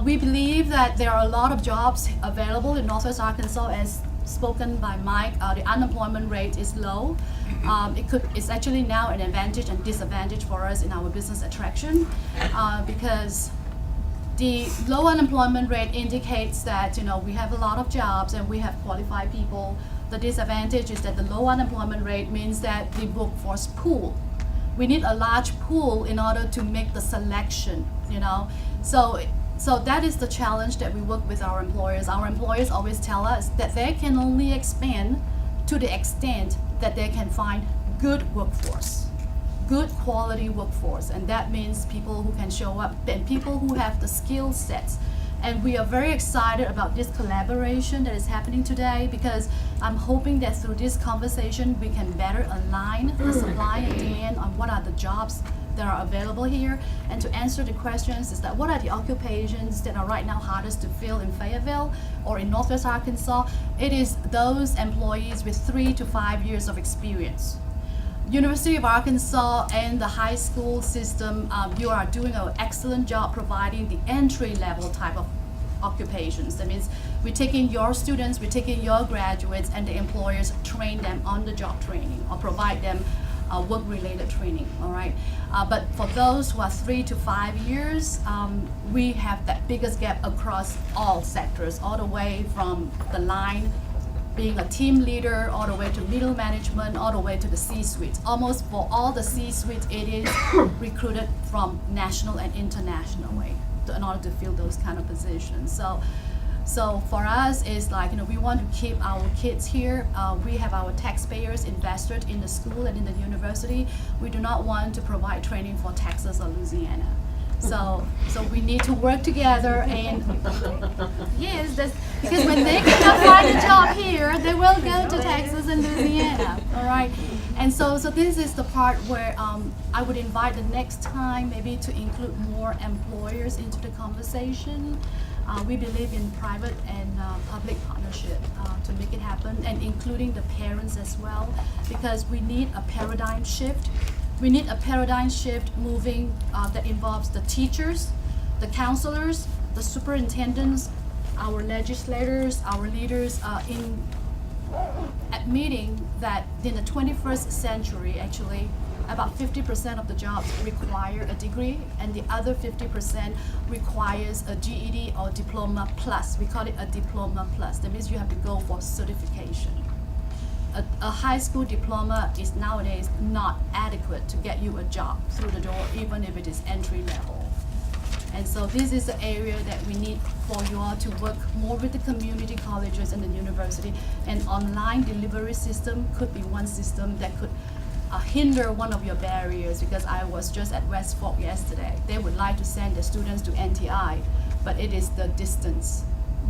We believe that there are a lot of jobs available in Northwest Arkansas, as spoken by Mike. The unemployment rate is low. It's actually now an advantage and disadvantage for us in our business attraction because the low unemployment rate indicates that we have a lot of jobs and we have qualified people. The disadvantage is that the low unemployment rate means that the workforce pool. We need a large pool in order to make the selection, So that is the challenge that we work with our employers. Our employers always tell us that they can only expand to the extent that they can find good workforce, good quality workforce. And that means people who can show up and people who have the skill sets. And we are very excited about this collaboration that is happening today because I'm hoping that through this conversation we can better align the supply and demand on what are the jobs that are available here. And to answer the questions is that what are the occupations that are right now hardest to fill in Fayetteville or in Northwest Arkansas? It is those employees with 3 to 5 years of experience. University of Arkansas and the high school system, you are doing an excellent job providing the entry-level type of occupations. That means we're taking your students, we're taking your graduates, and the employers train them on the job training or provide them work-related training, all right? But for those who are 3 to 5 years, we have that biggest gap across all sectors, all the way from the line being a team leader, all the way to middle management, all the way to the C-suites. Almost for all the C-suites, it is recruited from national and international way in order to fill those kind of positions. So for us, it's like, we want to keep our kids here. We have our taxpayers invested in the school and in the university. We do not want to provide training for Texas or Louisiana. So we need to work together and yes, because when they cannot find a job here, they will go to Texas and Louisiana, all right? And so this is the part where I would invite the next time maybe to include more employers into the conversation. We believe in private and public partnership to make it happen, and including the parents as well, because we need a paradigm shift. We need a paradigm shift moving that involves the teachers, the counselors, the superintendents, our legislators, our leaders in admitting that in the 21st century, actually, about 50% of the jobs require a degree, and the other 50% requires a GED or diploma plus. We call it a diploma plus. That means you have to go for certification. A high school diploma is nowadays not adequate to get you a job through the door, even if it is entry level. And so this is the area that we need for you all to work more with the community colleges and the university. And online delivery system could be one system that could hinder one of your barriers, because I was just at West Fork yesterday. They would like to send their students to NTI, but it is the distance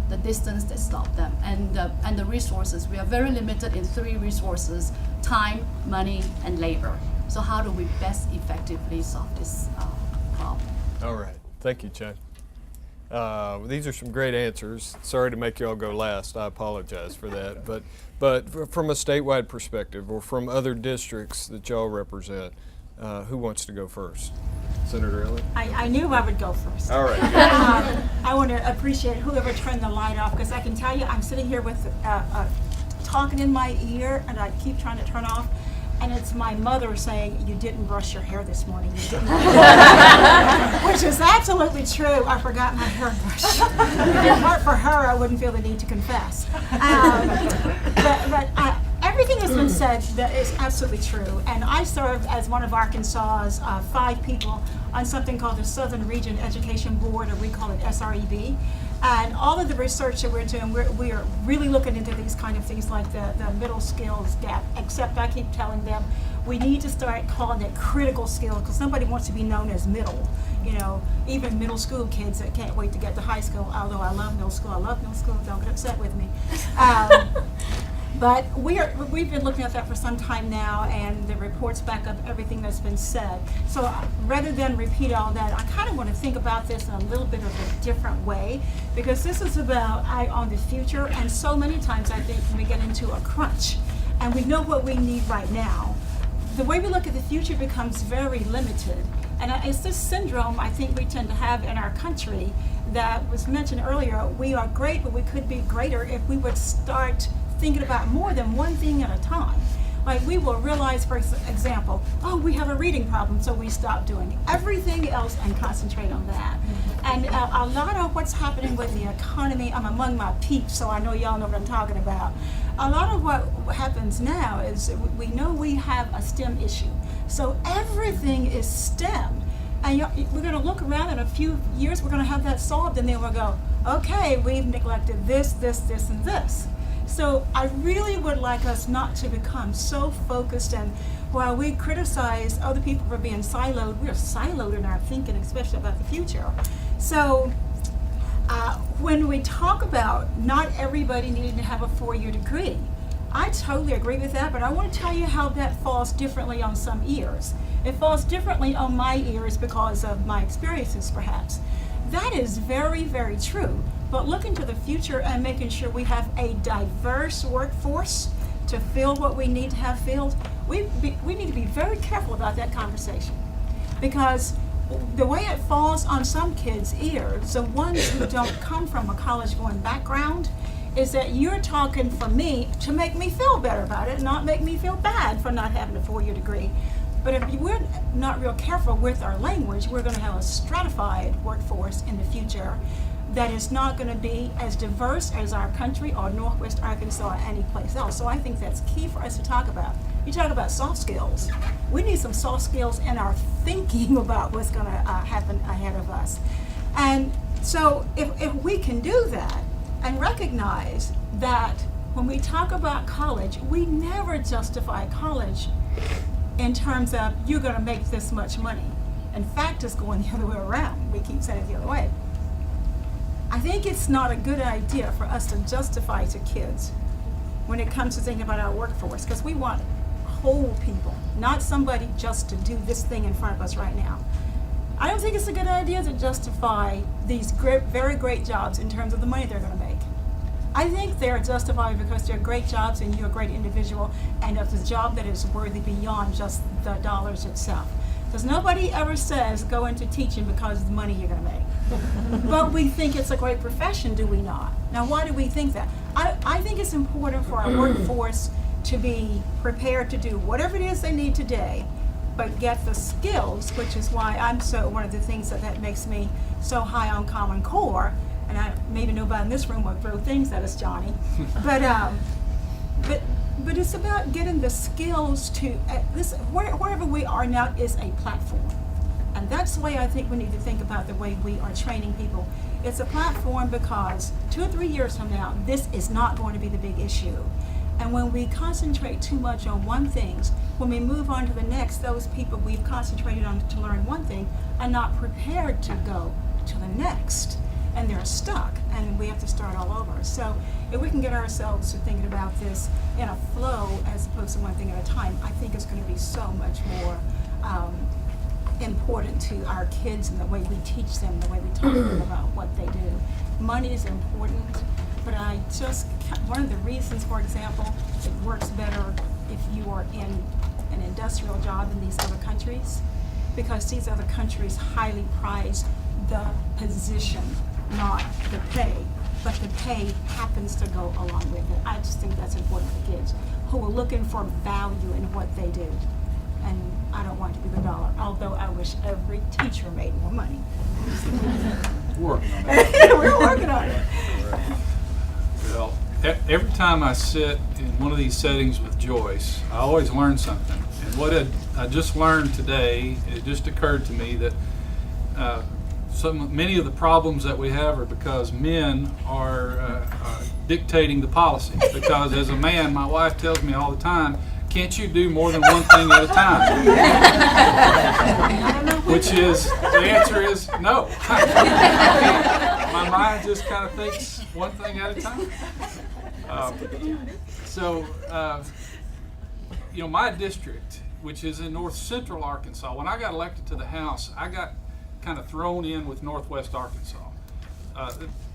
that stops them, and the resources. We are very limited in 3 resources: time, money, and labor. So how do we best effectively solve this problem? All right. Thank you, Chuck. These are some great answers. Sorry to make you all go last. I apologize for that. But from a statewide perspective, or from other districts that y'all represent, who wants to go first? Senator Elliott? I knew I would go first. All right. I want to appreciate whoever turned the light off, because I can tell you I'm sitting here with talking in my ear, and I keep trying to turn off. And it's my mother saying, "You didn't brush your hair this morning." You didn't. Which is absolutely true. I forgot my hairbrush. If it weren't for her, I wouldn't feel the need to confess. But everything that's been said that is absolutely true. And I served as one of Arkansas's 5 people on something called the Southern Region Education Board, or we call it SREB. And all of the research that we're doing, we are really looking into these kind of things like the middle skills gap, except I keep telling them we need to start calling it critical skills, because somebody wants to be known as middle. You know, even middle school kids that can't wait to get to high school, although I love middle school, don't get upset with me. But we've been looking at that for some time now, and the reports back up everything that's been said. So rather than repeat all that, I kind of want to think about this in a little bit of a different way, because this is about eye on the future, and so many times I think we get into a crunch, and we know what we need right now. The way we look at the future becomes very limited, and it's this syndrome I think we tend to have in our country that was mentioned earlier. We are great, but we could be greater if we would start thinking about more than one thing at a time. Like, we will realize, for example, oh, we have a reading problem, so we stop doing everything else and concentrate on that. And a lot of what's happening with the economy, I'm among my peeps, so I know y'all know what I'm talking about. A lot of what happens now is we know we have a STEM issue. So everything is STEM. And we're going to look around in a few years, we're going to have that solved, and then we'll go, okay, we've neglected this, and this. So I really would like us not to become so focused, and while we criticize other people for being siloed, we're siloed in our thinking, especially about the future. So when we talk about not everybody needing to have a 4-year degree, I totally agree with that, but I want to tell you how that falls differently on some ears. It falls differently on my ears because of my experiences, perhaps. That is very, very true. But looking to the future and making sure we have a diverse workforce to fill what we need to have filled, we need to be very careful about that conversation. Because the way it falls on some kids' ears, the ones who don't come from a college-going background, is that you're talking for me to make me feel better about it, not make me feel bad for not having a 4-year degree. But if we're not real careful with our language, we're going to have a stratified workforce in the future that is not going to be as diverse as our country or Northwest Arkansas or any place else. So I think that's key for us to talk about. You talk about soft skills. We need some soft skills in our thinking about what's going to happen ahead of us. And so if we can do that and recognize that when we talk about college, we never justify college in terms of you're going to make this much money. In fact, it's going the other way around. We keep saying it the other way. I think it's not a good idea for us to justify to kids when it comes to thinking about our workforce, because we want whole people, not somebody just to do this thing in front of us right now. I don't think it's a good idea to justify these very great jobs in terms of the money they're going to make. I think they're justified because they're great jobs and you're a great individual, and it's a job that is worthy beyond just the dollars itself. Because nobody ever says go into teaching because of the money you're going to make. But we think it's a great profession, do we not? Now, why do we think that? I think it's important for our workforce to be prepared to do whatever it is they need today, but get the skills, which is why one of the things that makes me so high on Common Core, and maybe nobody in this room will throw things at us, Johnny, but it's about getting the skills to, wherever we are now is a platform. And that's the way I think we need to think about the way we are training people. It's a platform because 2 or 3 years from now, this is not going to be the big issue. And when we concentrate too much on one thing, when we move on to the next, those people we've concentrated on to learn one thing are not prepared to go to the next. and they're stuck, and we have to start all over. So if we can get ourselves to thinking about this in a flow as opposed to one thing at a time, I think it's going to be so much more important to our kids and the way we teach them, the way we talk to them about what they do. Money is important, but one of the reasons, for example, it works better if you are in an industrial job in these other countries, because these other countries highly prize the position, not the pay, but the pay happens to go along with it. I just think that's important for kids who are looking for value in what they do. And I don't want it to be the dollar, although I wish every teacher made more money. We're working on it. We're working on it. Well, every time I sit in one of these settings with Joyce, I always learn something. And what I just learned today, it just occurred to me that many of the problems that we have are because men are dictating the policy. Because as a man, my wife tells me all the time, can't you do more than one thing at a time? Which is, the answer is no. My mind just kind of thinks one thing at a time. My district, which is in north central Arkansas, when I got elected to the House, I got kind of thrown in with northwest Arkansas.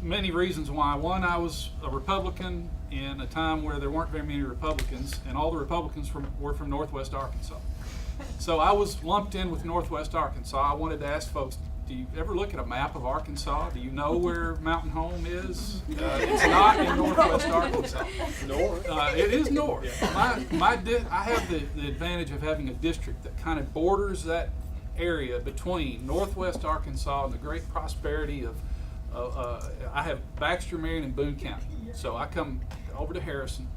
Many reasons why. One, I was a Republican in a time where there weren't very many Republicans, and all the Republicans were from northwest Arkansas. So I was lumped in with northwest Arkansas. I wanted to ask folks, do you ever look at a map of Arkansas? Do you know where Mountain Home is? It's not in northwest Arkansas. North. It is north. I have the advantage of having a district that kind of borders that area between northwest Arkansas and the great prosperity of I have Baxter, Marion, and Boone County. So I come over to Harrison,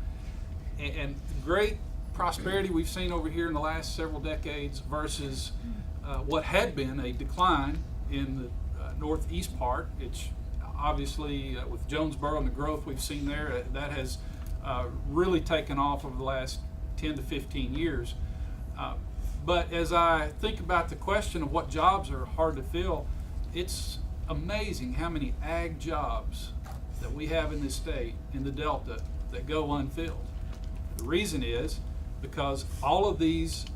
and great prosperity we've seen over here in the last several decades versus what had been a decline in the northeast part. It's obviously with Jonesboro and the growth we've seen there, that has really taken off over the last 10 to 15 years. But as I think about the question of what jobs are hard to fill, it's amazing how many ag jobs that we have in this state, in the Delta, that go unfilled. The reason is because all of these,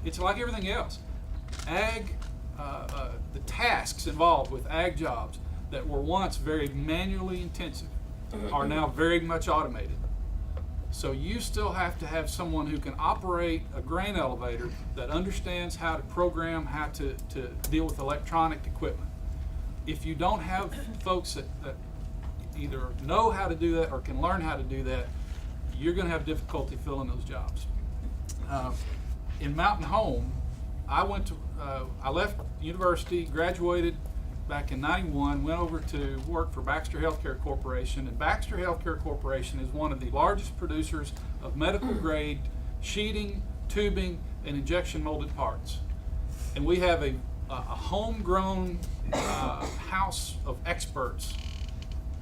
it's like everything else. Ag, the tasks involved with ag jobs that were once very manually intensive are now very much automated. So you still have to have someone who can operate a grain elevator that understands how to program, how to deal with electronic equipment. If you don't have folks that either know how to do that or can learn how to do that, you're going to have difficulty filling those jobs. In Mountain Home, I left university, graduated back in '91, went over to work for Baxter Healthcare Corporation, and Baxter Healthcare Corporation is one of the largest producers of medical grade sheeting, tubing, and injection molded parts. And we have a homegrown house of experts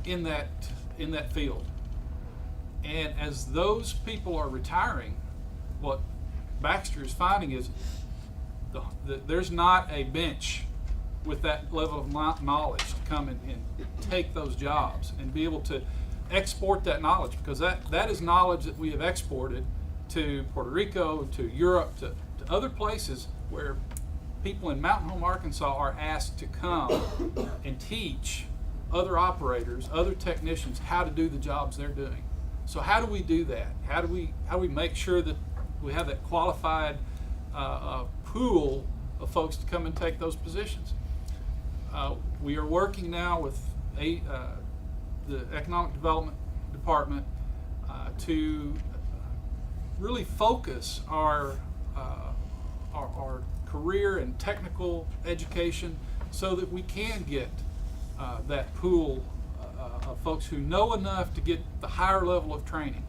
in that field. And as those people are retiring, what Baxter is finding is there's not a bench with that level of knowledge to come and take those jobs and be able to export that knowledge, because that is knowledge that we have exported to Puerto Rico, to Europe, to other places where people in Mountain Home, Arkansas are asked to come and teach other operators, other technicians how to do the jobs they're doing. So how do we do that? How do we make sure that we have that qualified pool of folks to come and take those positions? We are working now with the Economic Development Department to really focus our career and technical education so that we can get that pool of folks who know enough to get the higher level of training.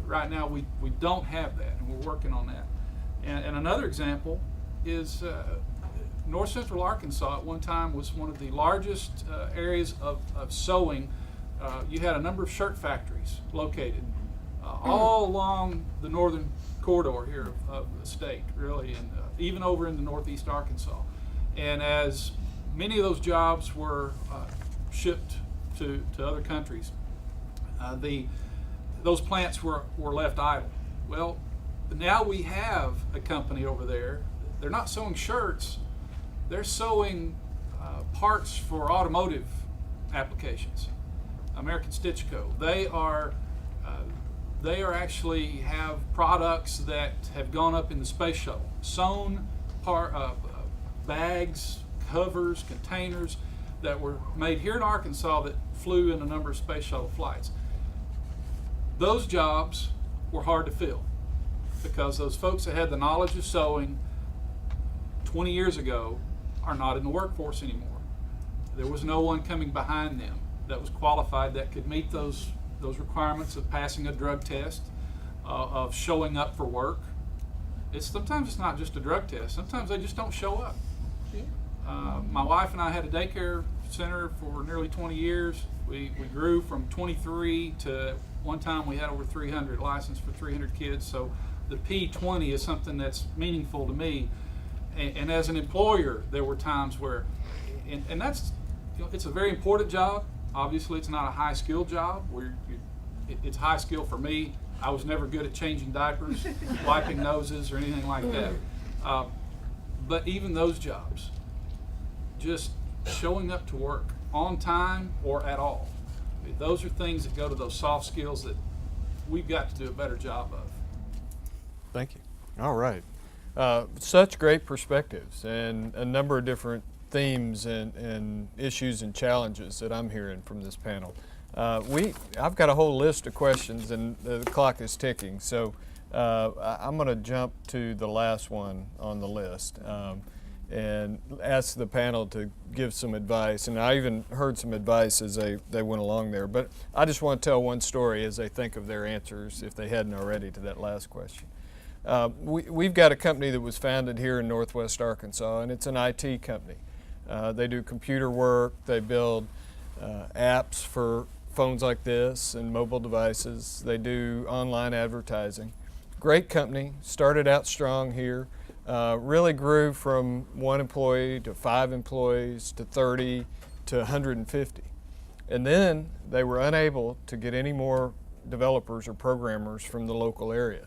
Right now we don't have that, and we're working on that. And another example is North Central Arkansas at one time was one of the largest areas of sewing. You had a number of shirt factories located all along the northern corridor here of the state, really, and even over in the northeast Arkansas. And as many of those jobs were shipped to other countries. Those plants were left idle. Well, now we have a company over there. They're not sewing shirts, they're sewing parts for automotive applications. American Stitch Co. They are actually have products that have gone up in the space shuttle. Sewn bags, covers, containers that were made here in Arkansas that flew in a number of space shuttle flights. Those jobs were hard to fill because those folks that had the knowledge of sewing 20 years ago are not in the workforce anymore. There was no one coming behind them that was qualified that could meet those requirements of passing a drug test, of showing up for work. Sometimes it's not just a drug test. Sometimes they just don't show up. My wife and I had a daycare center for nearly 20 years. We grew from 23 to one time we had over 300, licensed for 300 kids. So the P20 is something that's meaningful to me. And as an employer, there were times where, and that's, it's a very important job. Obviously, it's not a high-skill job. It's high skill for me. I was never good at changing diapers, wiping noses, or anything like that. But even those jobs, just showing up to work on time or at all, those are things that go to those soft skills that we've got to do a better job of. Thank you. All right. Such great perspectives and a number of different themes and issues and challenges that I'm hearing from this panel. I've got a whole list of questions and the clock is ticking, so I'm going to jump to the last one on the list and ask the panel to give some advice. And I even heard some advice as they went along there, but I just want to tell one story as they think of their answers, if they hadn't already, to that last question. We've got a company that was founded here in Northwest Arkansas, and it's an IT company. They do computer work, they build apps for phones like this and mobile devices. They do online advertising. Great company, started out strong here, really grew from 1 employee to 5 employees to 30 to 150. And then they were unable to get any more developers or programmers from the local area.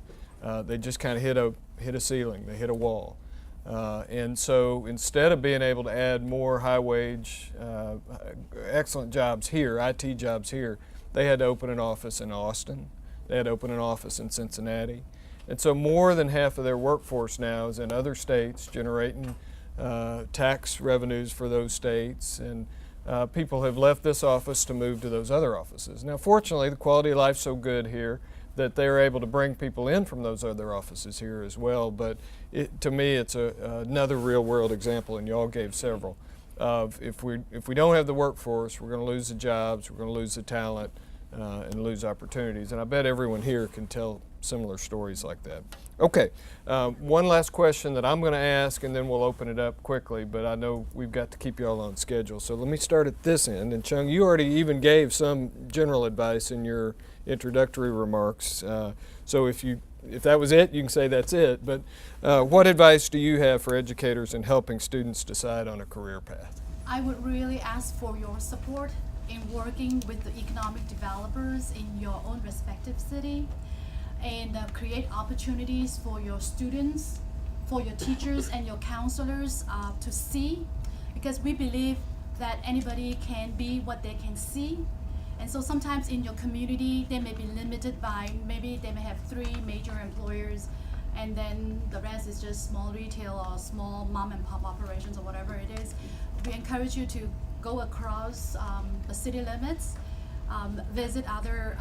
They just kind of hit a ceiling, they hit a wall. And so instead of being able to add more high-wage, excellent jobs here, IT jobs here, they had to open an office in Austin. They had to open an office in Cincinnati. And so more than half of their workforce now is in other states, generating tax revenues for those states. And people have left this office to move to those other offices. Now, fortunately, the quality of life's so good here that they're able to bring people in from those other offices here as well. But to me, it's another real-world example, and y'all gave several, of if we don't have the workforce, we're going to lose the jobs, we're going to lose the talent, and lose opportunities. And I bet everyone here can tell similar stories like that. Okay, one last question that I'm going to ask, and then we'll open it up quickly, but I know we've got to keep you all on schedule. So let me start at this end. And Chung, you already even gave some general advice in your introductory remarks. So if that was it, you can say that's it. But what advice do you have for educators in helping students decide on a career path? I would really ask for your support in working with the economic developers in your own respective city, and create opportunities for your students, for your teachers and your counselors to see, because we believe that anybody can be what they can see. And so sometimes in your community, they may be limited by, maybe they may have 3 major employers, and then the rest is just small retail or small mom and pop operations or whatever it is. We encourage you to go across the city limits, visit other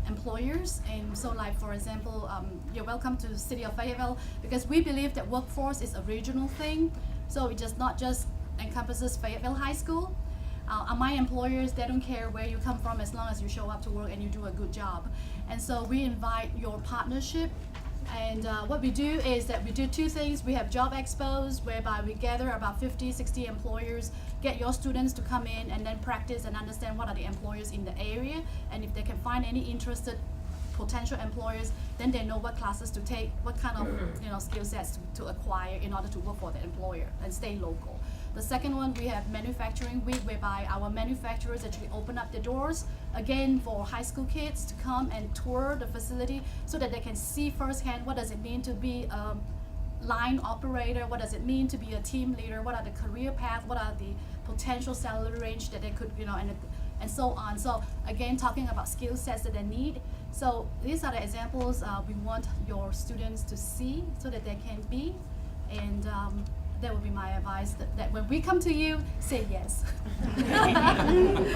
employers. And so, like, for example, you're welcome to the city of Fayetteville, because we believe that workforce is a regional thing. So it just not just encompasses Fayetteville High School. My employers, they don't care where you come from as long as you show up to work and you do a good job. And so we invite your partnership. And what we do is that we do 2 things. We have job expos, whereby we gather about 50, 60 employers, get your students to come in and then practice and understand what are the employers in the area. And if they can find any interested potential employers, then they know what classes to take, what kind of skill sets to acquire in order to work for the employer and stay local. The second one, we have manufacturing week, whereby our manufacturers actually open up the doors again for high school kids to come and tour the facility so that they can see firsthand what does it mean to be a line operator, what does it mean to be a team leader, what are the career paths, what are the potential salary range that they could, and so on. So again, talking about skill sets that they need. So these are the examples we want your students to see so that they can be, and that would be my advice, that when we come to you, say yes.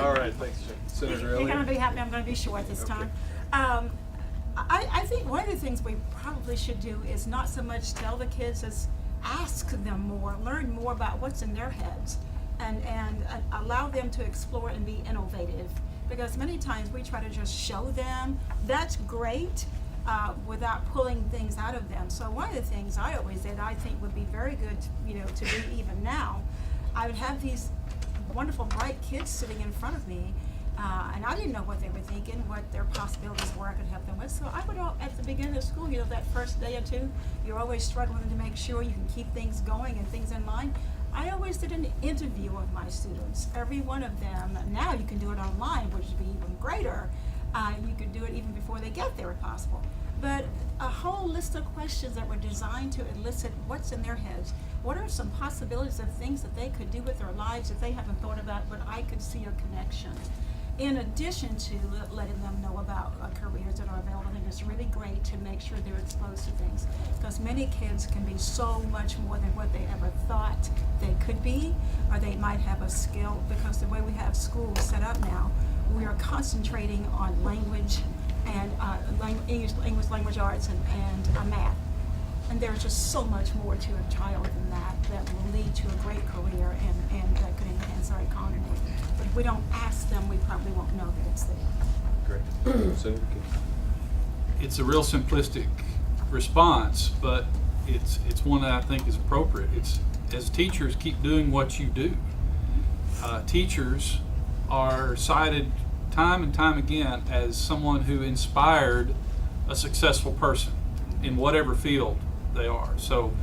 All right, thanks, Senator You're Elliott. going to be happy. I'm going to be short this time. I think one of the things we probably should do is not so much tell the kids as ask them more, learn more about what's in their heads, and allow them to explore and be innovative. Because many times we try to just show them, that's great, without pulling things out of them. So one of the things I always did, I think would be very good, to do even now, I would have these wonderful bright kids sitting in front of me, and I didn't know what they were thinking, what their possibilities were I could help them with. So I would, at the beginning of school, that first day or two, you're always struggling to make sure you can keep things going and things in line. I always did an interview of my students, every one of them. Now you can do it online, which would be even greater. You could do it even before they get there if possible. But a whole list of questions that were designed to elicit what's in their heads. What are some possibilities of things that they could do with their lives that they haven't thought about, but I could see a connection? In addition to letting them know about careers that are available, I think it's really great to make sure they're exposed to things, because many kids can be so much more than what they ever thought they could be, or they might have a skill, because the way we have schools set up now, we are concentrating on language and English language arts and math. And there's just so much more to a child than that will lead to a great career and that could enhance our economy. But if we don't ask them, we probably won't know that it's there. Great. Senator King. It's a real simplistic response, but it's one that I think is appropriate. It's, as teachers, keep doing what you do. Teachers are cited time and time again as someone who inspired a successful person in whatever field they are. So,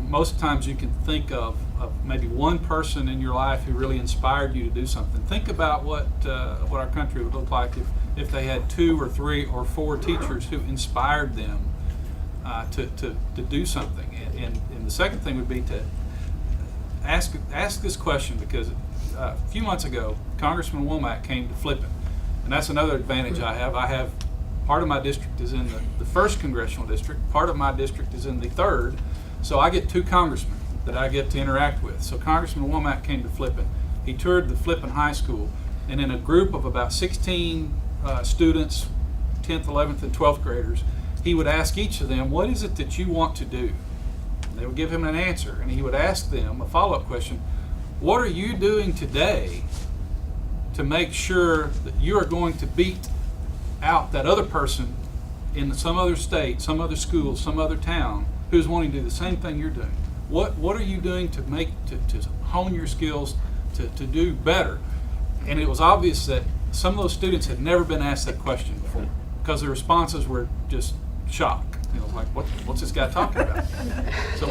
most times you can think of maybe one person in your life who really inspired you to do something. Think about what our country would look like if they had 2 or 3 or 4 teachers who inspired them to do something. And the second thing would be to ask this question, because a few months ago, Congressman Womack came to Flippin, and that's another advantage I have. Part of my district is in the 1st congressional district, part of my district is in the 3rd, so I get 2 congressmen that I get to interact with. So Congressman Womack came to Flippin. He toured the Flippin High School, and in a group of about 16 students, 10th, 11th, and 12th graders, he would ask each of them, what is it that you want to do? And they would give him an answer, and he would ask them a follow-up question, what are you doing today to make sure that you are going to beat out that other person in some other state, some other school, some other town who's wanting to do the same thing you're doing? What are you doing to hone your skills to do better? And it was obvious that some of those students had never been asked that question before, because the responses were just shock. Like, what's this guy talking about? So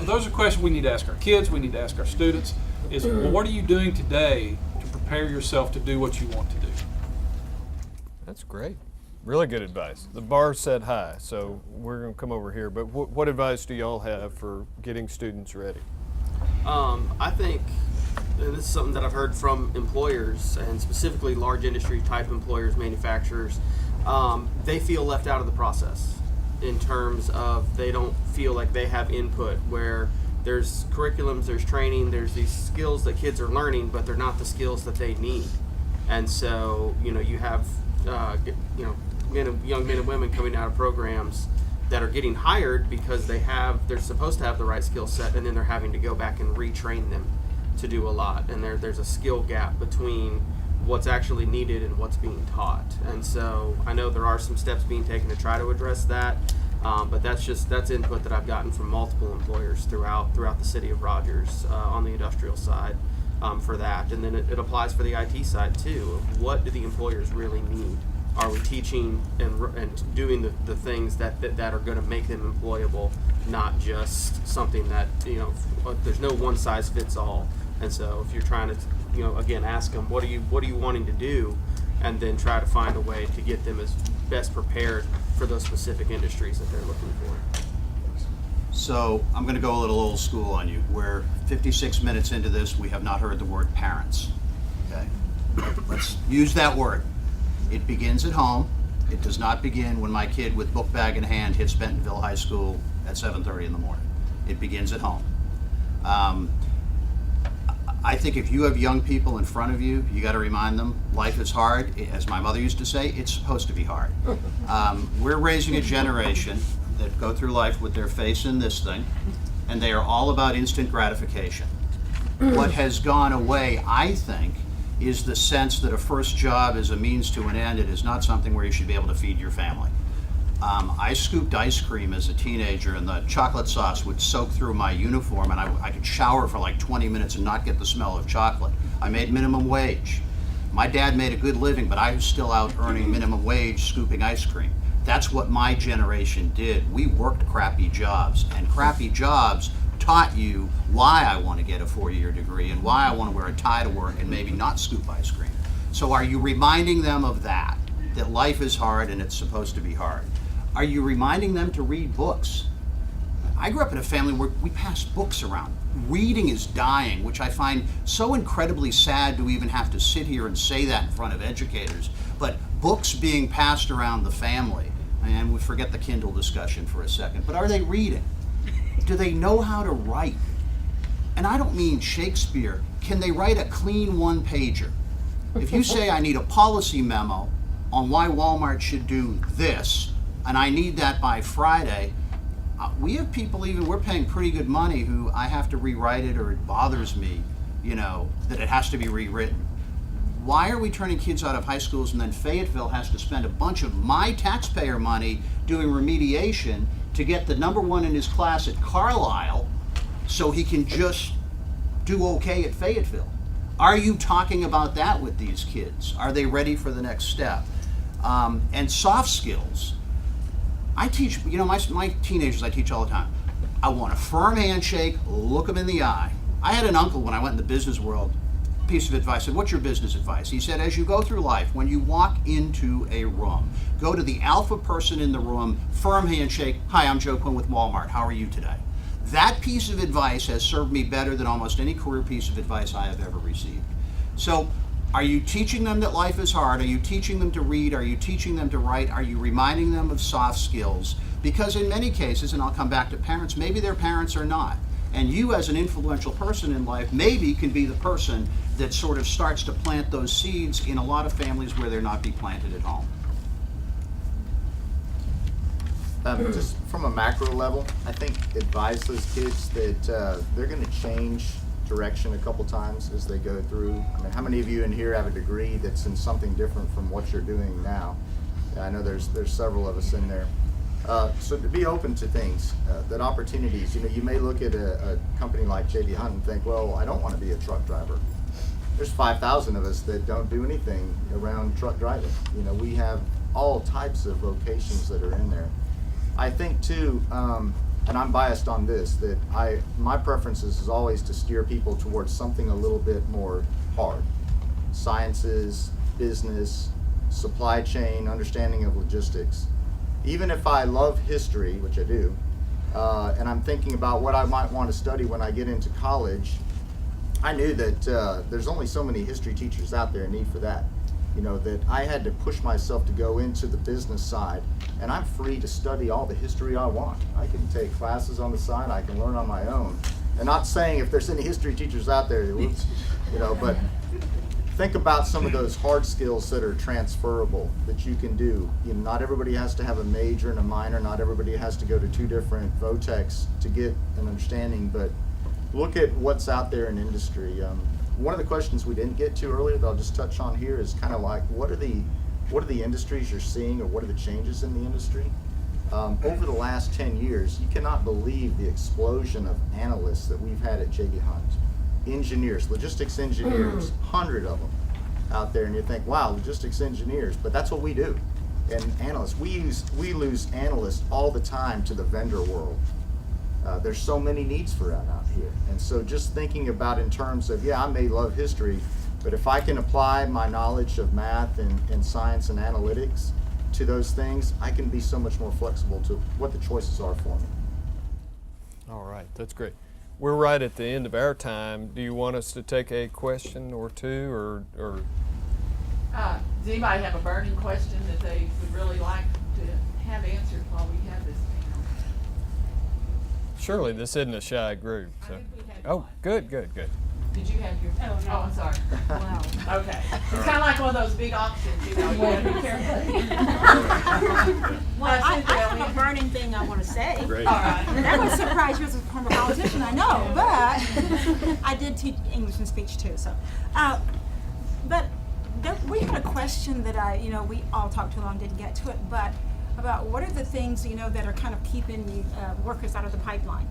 those are questions we need to ask our kids, we need to ask our students, is what are you doing today to prepare yourself to do what you want to do? That's great. Really good advice. The bar set high, so we're going to come over here. But what advice do y'all have for getting students ready? I think, and this is something that I've heard from employers, and specifically large industry type employers, manufacturers, they feel left out of the process in terms of they don't feel like they have input, where there's curriculums, there's training, there's these skills that kids are learning, but they're not the skills that they need. And so, you have young men and women coming out of programs that are getting hired because they're supposed to have the right skill set, and then they're having to go back and retrain them to do a lot. And there's a skill gap between what's actually needed and what's being taught. And so I know there are some steps being taken to try to address that, but that's input that I've gotten from multiple employers throughout the city of Rogers on the industrial side for that. And then it applies for the IT side too. What do the employers really need Are we teaching and doing the things that are going to make them employable, not just something that, there's no one size fits all. And so if you're trying to, again, ask them, what are you wanting to do, and then try to find a way to get them as best prepared for those specific industries that they're looking for. So I'm going to go a little old school on you. We're 56 minutes into this. We have not heard the word parents. Okay, let's use that word. It begins at home. It does not begin when my kid with book bag in hand hits Bentonville High School at 7:30 in the morning. It begins at home. I think if you have young people in front of you, you got to remind them life is hard. As my mother used to say, it's supposed to be hard. We're raising a generation that go through life with their face in this thing, and they are all about instant gratification. What has gone away, I think, is the sense that a first job is a means to an end. It is not something where you should be able to feed your family. I scooped ice cream as a teenager, and the chocolate sauce would soak through my uniform, and I could shower for like 20 minutes and not get the smell of chocolate. I made minimum wage. My dad made a good living, but I was still out earning minimum wage scooping ice cream. That's what my generation did. We worked crappy jobs, and crappy jobs taught you why I want to get a 4-year degree and why I want to wear a tie to work and maybe not scoop ice cream. So are you reminding them of that life is hard and it's supposed to be hard? Are you reminding them to read books? I grew up in a family where we passed books around. Reading is dying, which I find so incredibly sad to even have to sit here and say that in front of educators. But books being passed around the family, and we forget the Kindle discussion for a second, but are they reading? Do they know how to write? And I don't mean Shakespeare. Can they write a clean one-pager? If you say I need a policy memo on why Walmart should do this, and I need that by Friday, we have people we're paying pretty good money who I have to rewrite it, or it bothers me, that it has to be rewritten. Why are we turning kids out of high schools and then Fayetteville has to spend a bunch of my taxpayer money doing remediation to get the number one in his class at Carlisle so he can just do okay at Fayetteville? Are you talking about that with these kids? Are they ready for the next step? And soft skills. I teach, my teenagers I teach all the time. I want a firm handshake, look them in the eye. I had an uncle when I went in the business world, piece of advice. I said, what's your business advice? He said, as you go through life, when you walk into a room, go to the alpha person in the room, firm handshake, hi, I'm Joe Quinn with Walmart, how are you today? That piece of advice has served me better than almost any career piece of advice I have ever received. So, are you teaching them that life is hard? Are you teaching them to read? Are you teaching them to write? Are you reminding them of soft skills? Because in many cases, and I'll come back to parents, maybe their parents are not. And you as an influential person in life maybe can be the person that sort of starts to plant those seeds in a lot of families where they're not be planted at home. Just from a macro level, I think advise those kids that they're going to change direction a couple times as they go through. I mean, how many of you in here have a degree that's in something different from what you're doing now? I know there's several of us in there. So to be open to things, that opportunities, you may look at a company like J.B. Hunt and think, well, I don't want to be a truck driver. There's 5,000 of us that don't do anything around truck driving. We have all types of vocations that are in there. I think too, and I'm biased on this, that my preference is always to steer people towards something a little bit more hard. Sciences, business, supply chain, understanding of logistics. Even if I love history, which I do, and I'm thinking about what I might want to study when I get into college, I knew that there's only so many history teachers out there in need for that. That I had to push myself to go into the business side, and I'm free to study all the history I want. I can take classes on the side, I can learn on my own. And not saying if there's any history teachers out there, but think about some of those hard skills that are transferable that you can do. Not everybody has to have a major and a minor, not everybody has to go to 2 different VOTECs to get an understanding, but look at what's out there in industry. One of the questions we didn't get to earlier that I'll just touch on here is kind of like, what are the industries you're seeing, or what are the changes in the industry? Over the last 10 years, you cannot believe the explosion of analysts that we've had at J.B. Hunt. Engineers, logistics engineers, 100 of them out there, and you think, wow, logistics engineers, but that's what we do. and analysts. We lose analysts all the time to the vendor world. There's so many needs for that out here. And so just thinking about in terms of, yeah, I may love history, but if I can apply my knowledge of math and science and analytics to those things, I can be so much more flexible to what the choices are for me. All right, that's great. We're right at the end of our time. Do you want us to take a question or two, or Does anybody have a burning question that they would really like to have answered while we have this panel? surely this isn't a shy group? So. I think we had Oh, one. good. Did you have your? Oh, no. Oh, I'm sorry. Wow. Okay. It's kind of like one of those big auctions, you know. You gotta be careful. Well, I have a burning thing I want to say. Great. All right. That would surprise you as a former politician, I know, but I did teach English and speech too, so. But we had a question that we all talked too long, didn't get to it, but about what are the things, that are kind of keeping the workers out of the pipeline.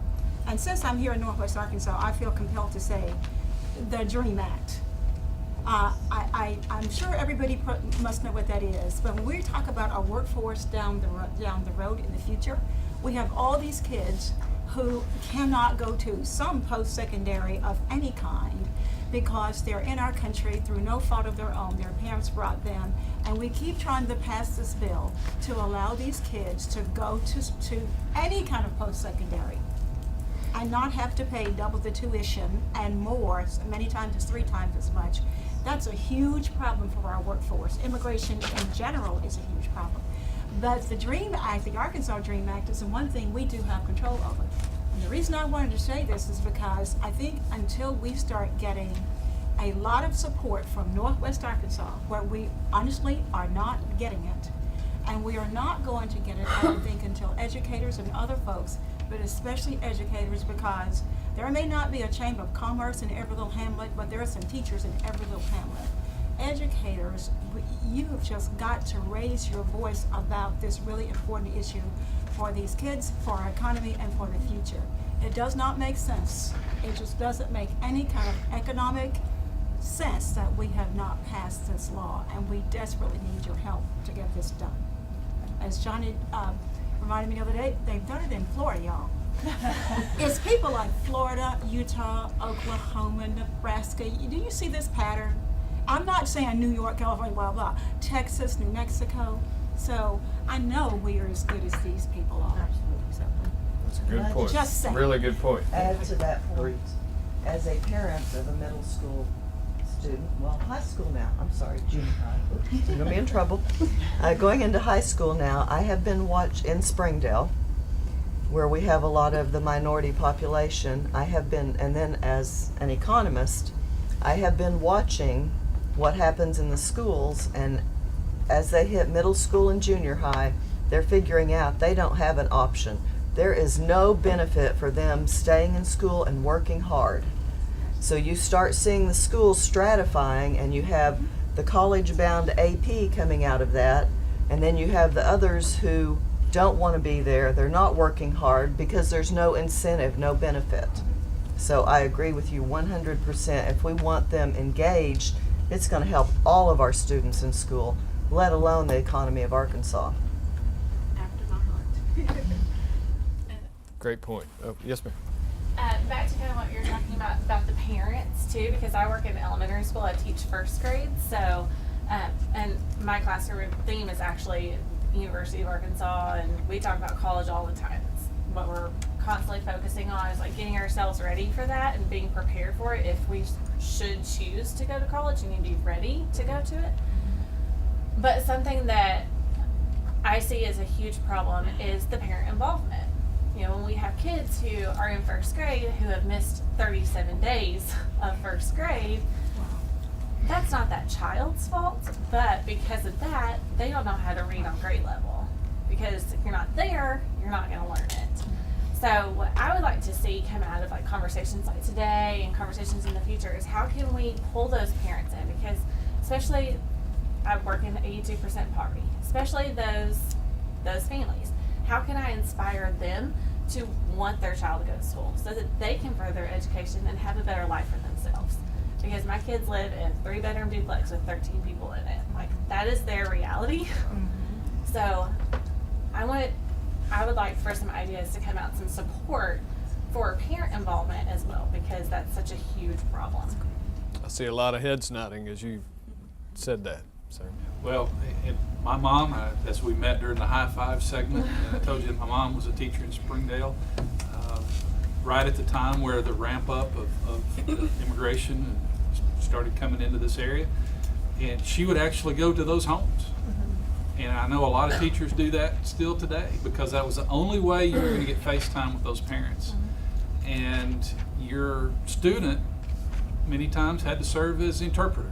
And since I'm here in Northwest Arkansas, I feel compelled to say the DREAM Act. I'm sure everybody must know what that is, but when we talk about a workforce down the road in the future, we have all these kids who cannot go to some post-secondary of any kind because they're in our country through no fault of their own. Their parents brought them, and we keep trying to pass this bill to allow these kids to go to any kind of post-secondary and not have to pay double the tuition and more, many times it's 3 times as much. That's a huge problem for our workforce. Immigration in general is a huge problem. But the DREAM Act, the Arkansas DREAM Act, is the one thing we do have control over. And the reason I wanted to say this is because I think until we start getting a lot of support from Northwest Arkansas, where we honestly are not getting it, and we are not going to get it, I don't think, until educators and other folks, but especially educators, because there may not be a chamber of commerce in every little hamlet, but there are some teachers in every little hamlet. Educators, you have just got to raise your voice about this really important issue for these kids, for our economy, and for the future. It does not make sense. It just doesn't make any kind of economic sense that we have not passed this law, and we desperately need your help to get this done. As Johnny reminded me the other day, they've done it in Florida, y'all. It's people like Florida, Utah, Oklahoma, Nebraska. Do you see this pattern? I'm not saying New York, California, blah, blah, Texas, New Mexico. So I know we are as good as these people are. Absolutely. So, That's a good point. Just saying. Really good point. Add to that point, as a parent of a middle school student, well, high school now, I'm sorry, junior high, I'm gonna be in trouble. Going into high school now, I have been in Springdale, where we have a lot of the minority population. I have been, and then as an economist, I have been watching what happens in the schools, and as they hit middle school and junior high, they're figuring out they don't have an option. There is no benefit for them staying in school and working hard. So you start seeing the schools stratifying, and you have the college-bound AP coming out of that, and then you have the others who don't want to be there. They're not working hard because there's no incentive, no benefit. So I agree with you 100%. If we want them engaged, it's going to help all of our students in school, let alone the economy of Arkansas. After my heart. Great point. Oh, yes, ma'am. Back to kind of what you're talking about the parents too, because I work in elementary school. I teach first grade, so and my classroom theme is actually University of Arkansas, and we talk about college all the time. It's what we're constantly focusing on is like getting ourselves ready for that and being prepared for it. If we should choose to go to college, you need to be ready to go to it. But something that I see as a huge problem is the parent involvement. You know, when we have kids who are in first grade who have missed 37 days of first grade, that's not that child's fault, but because of that, they don't know how to read on grade level. Because if you're not there, you're not going to learn it. So what I would like to see come out of like conversations like today and conversations in the future is how can we pull those parents in? Because especially, I work in 82% poverty, especially those families. How can I inspire them to want their child to go to school so that they can further education and have a better life for themselves? Because my kids live in a 3-bedroom duplex with 13 people in it. Like, that is their reality. So I would like for some ideas to come out, some support for parent involvement as well, because that's such a huge problem. I see a lot of heads nodding as you said that. So. Well, and my mom, as we met during the high five segment, and I told you that my mom was a teacher in Springdale, right at the time where the ramp up of immigration started coming into this area, and she would actually go to those homes. And I know a lot of teachers do that still today, because that was the only way you were going to get FaceTime with those parents. And your student many times had to serve as interpreter.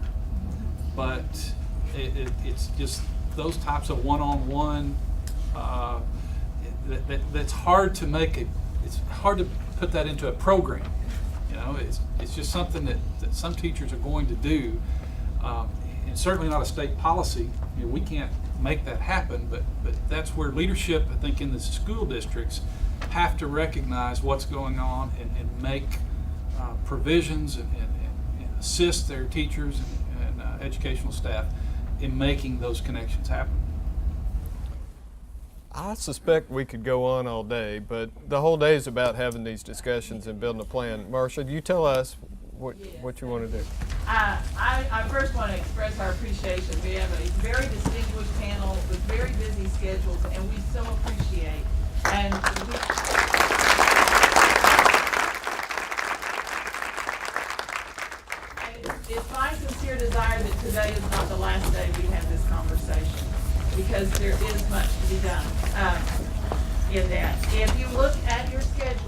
But it's just those types of one-on-one, that's hard to make it's hard to put that into a program. You know, it's just something that some teachers are going to do, and certainly not a state policy. You know, we can't make that happen, but that's where leadership, I think, in the school districts have to recognize what's going on and make provisions and assist their teachers and educational staff in making those connections happen. I suspect we could go on all day, but the whole day is about having these discussions and building a plan. Marcia, you tell us what you want to do. I first want to express our appreciation. We have a very distinguished panel with very busy schedules, and we so appreciate. And it's my sincere desire that today is not the last day we have this conversation, because there is much to be done in that. If you look at your schedule,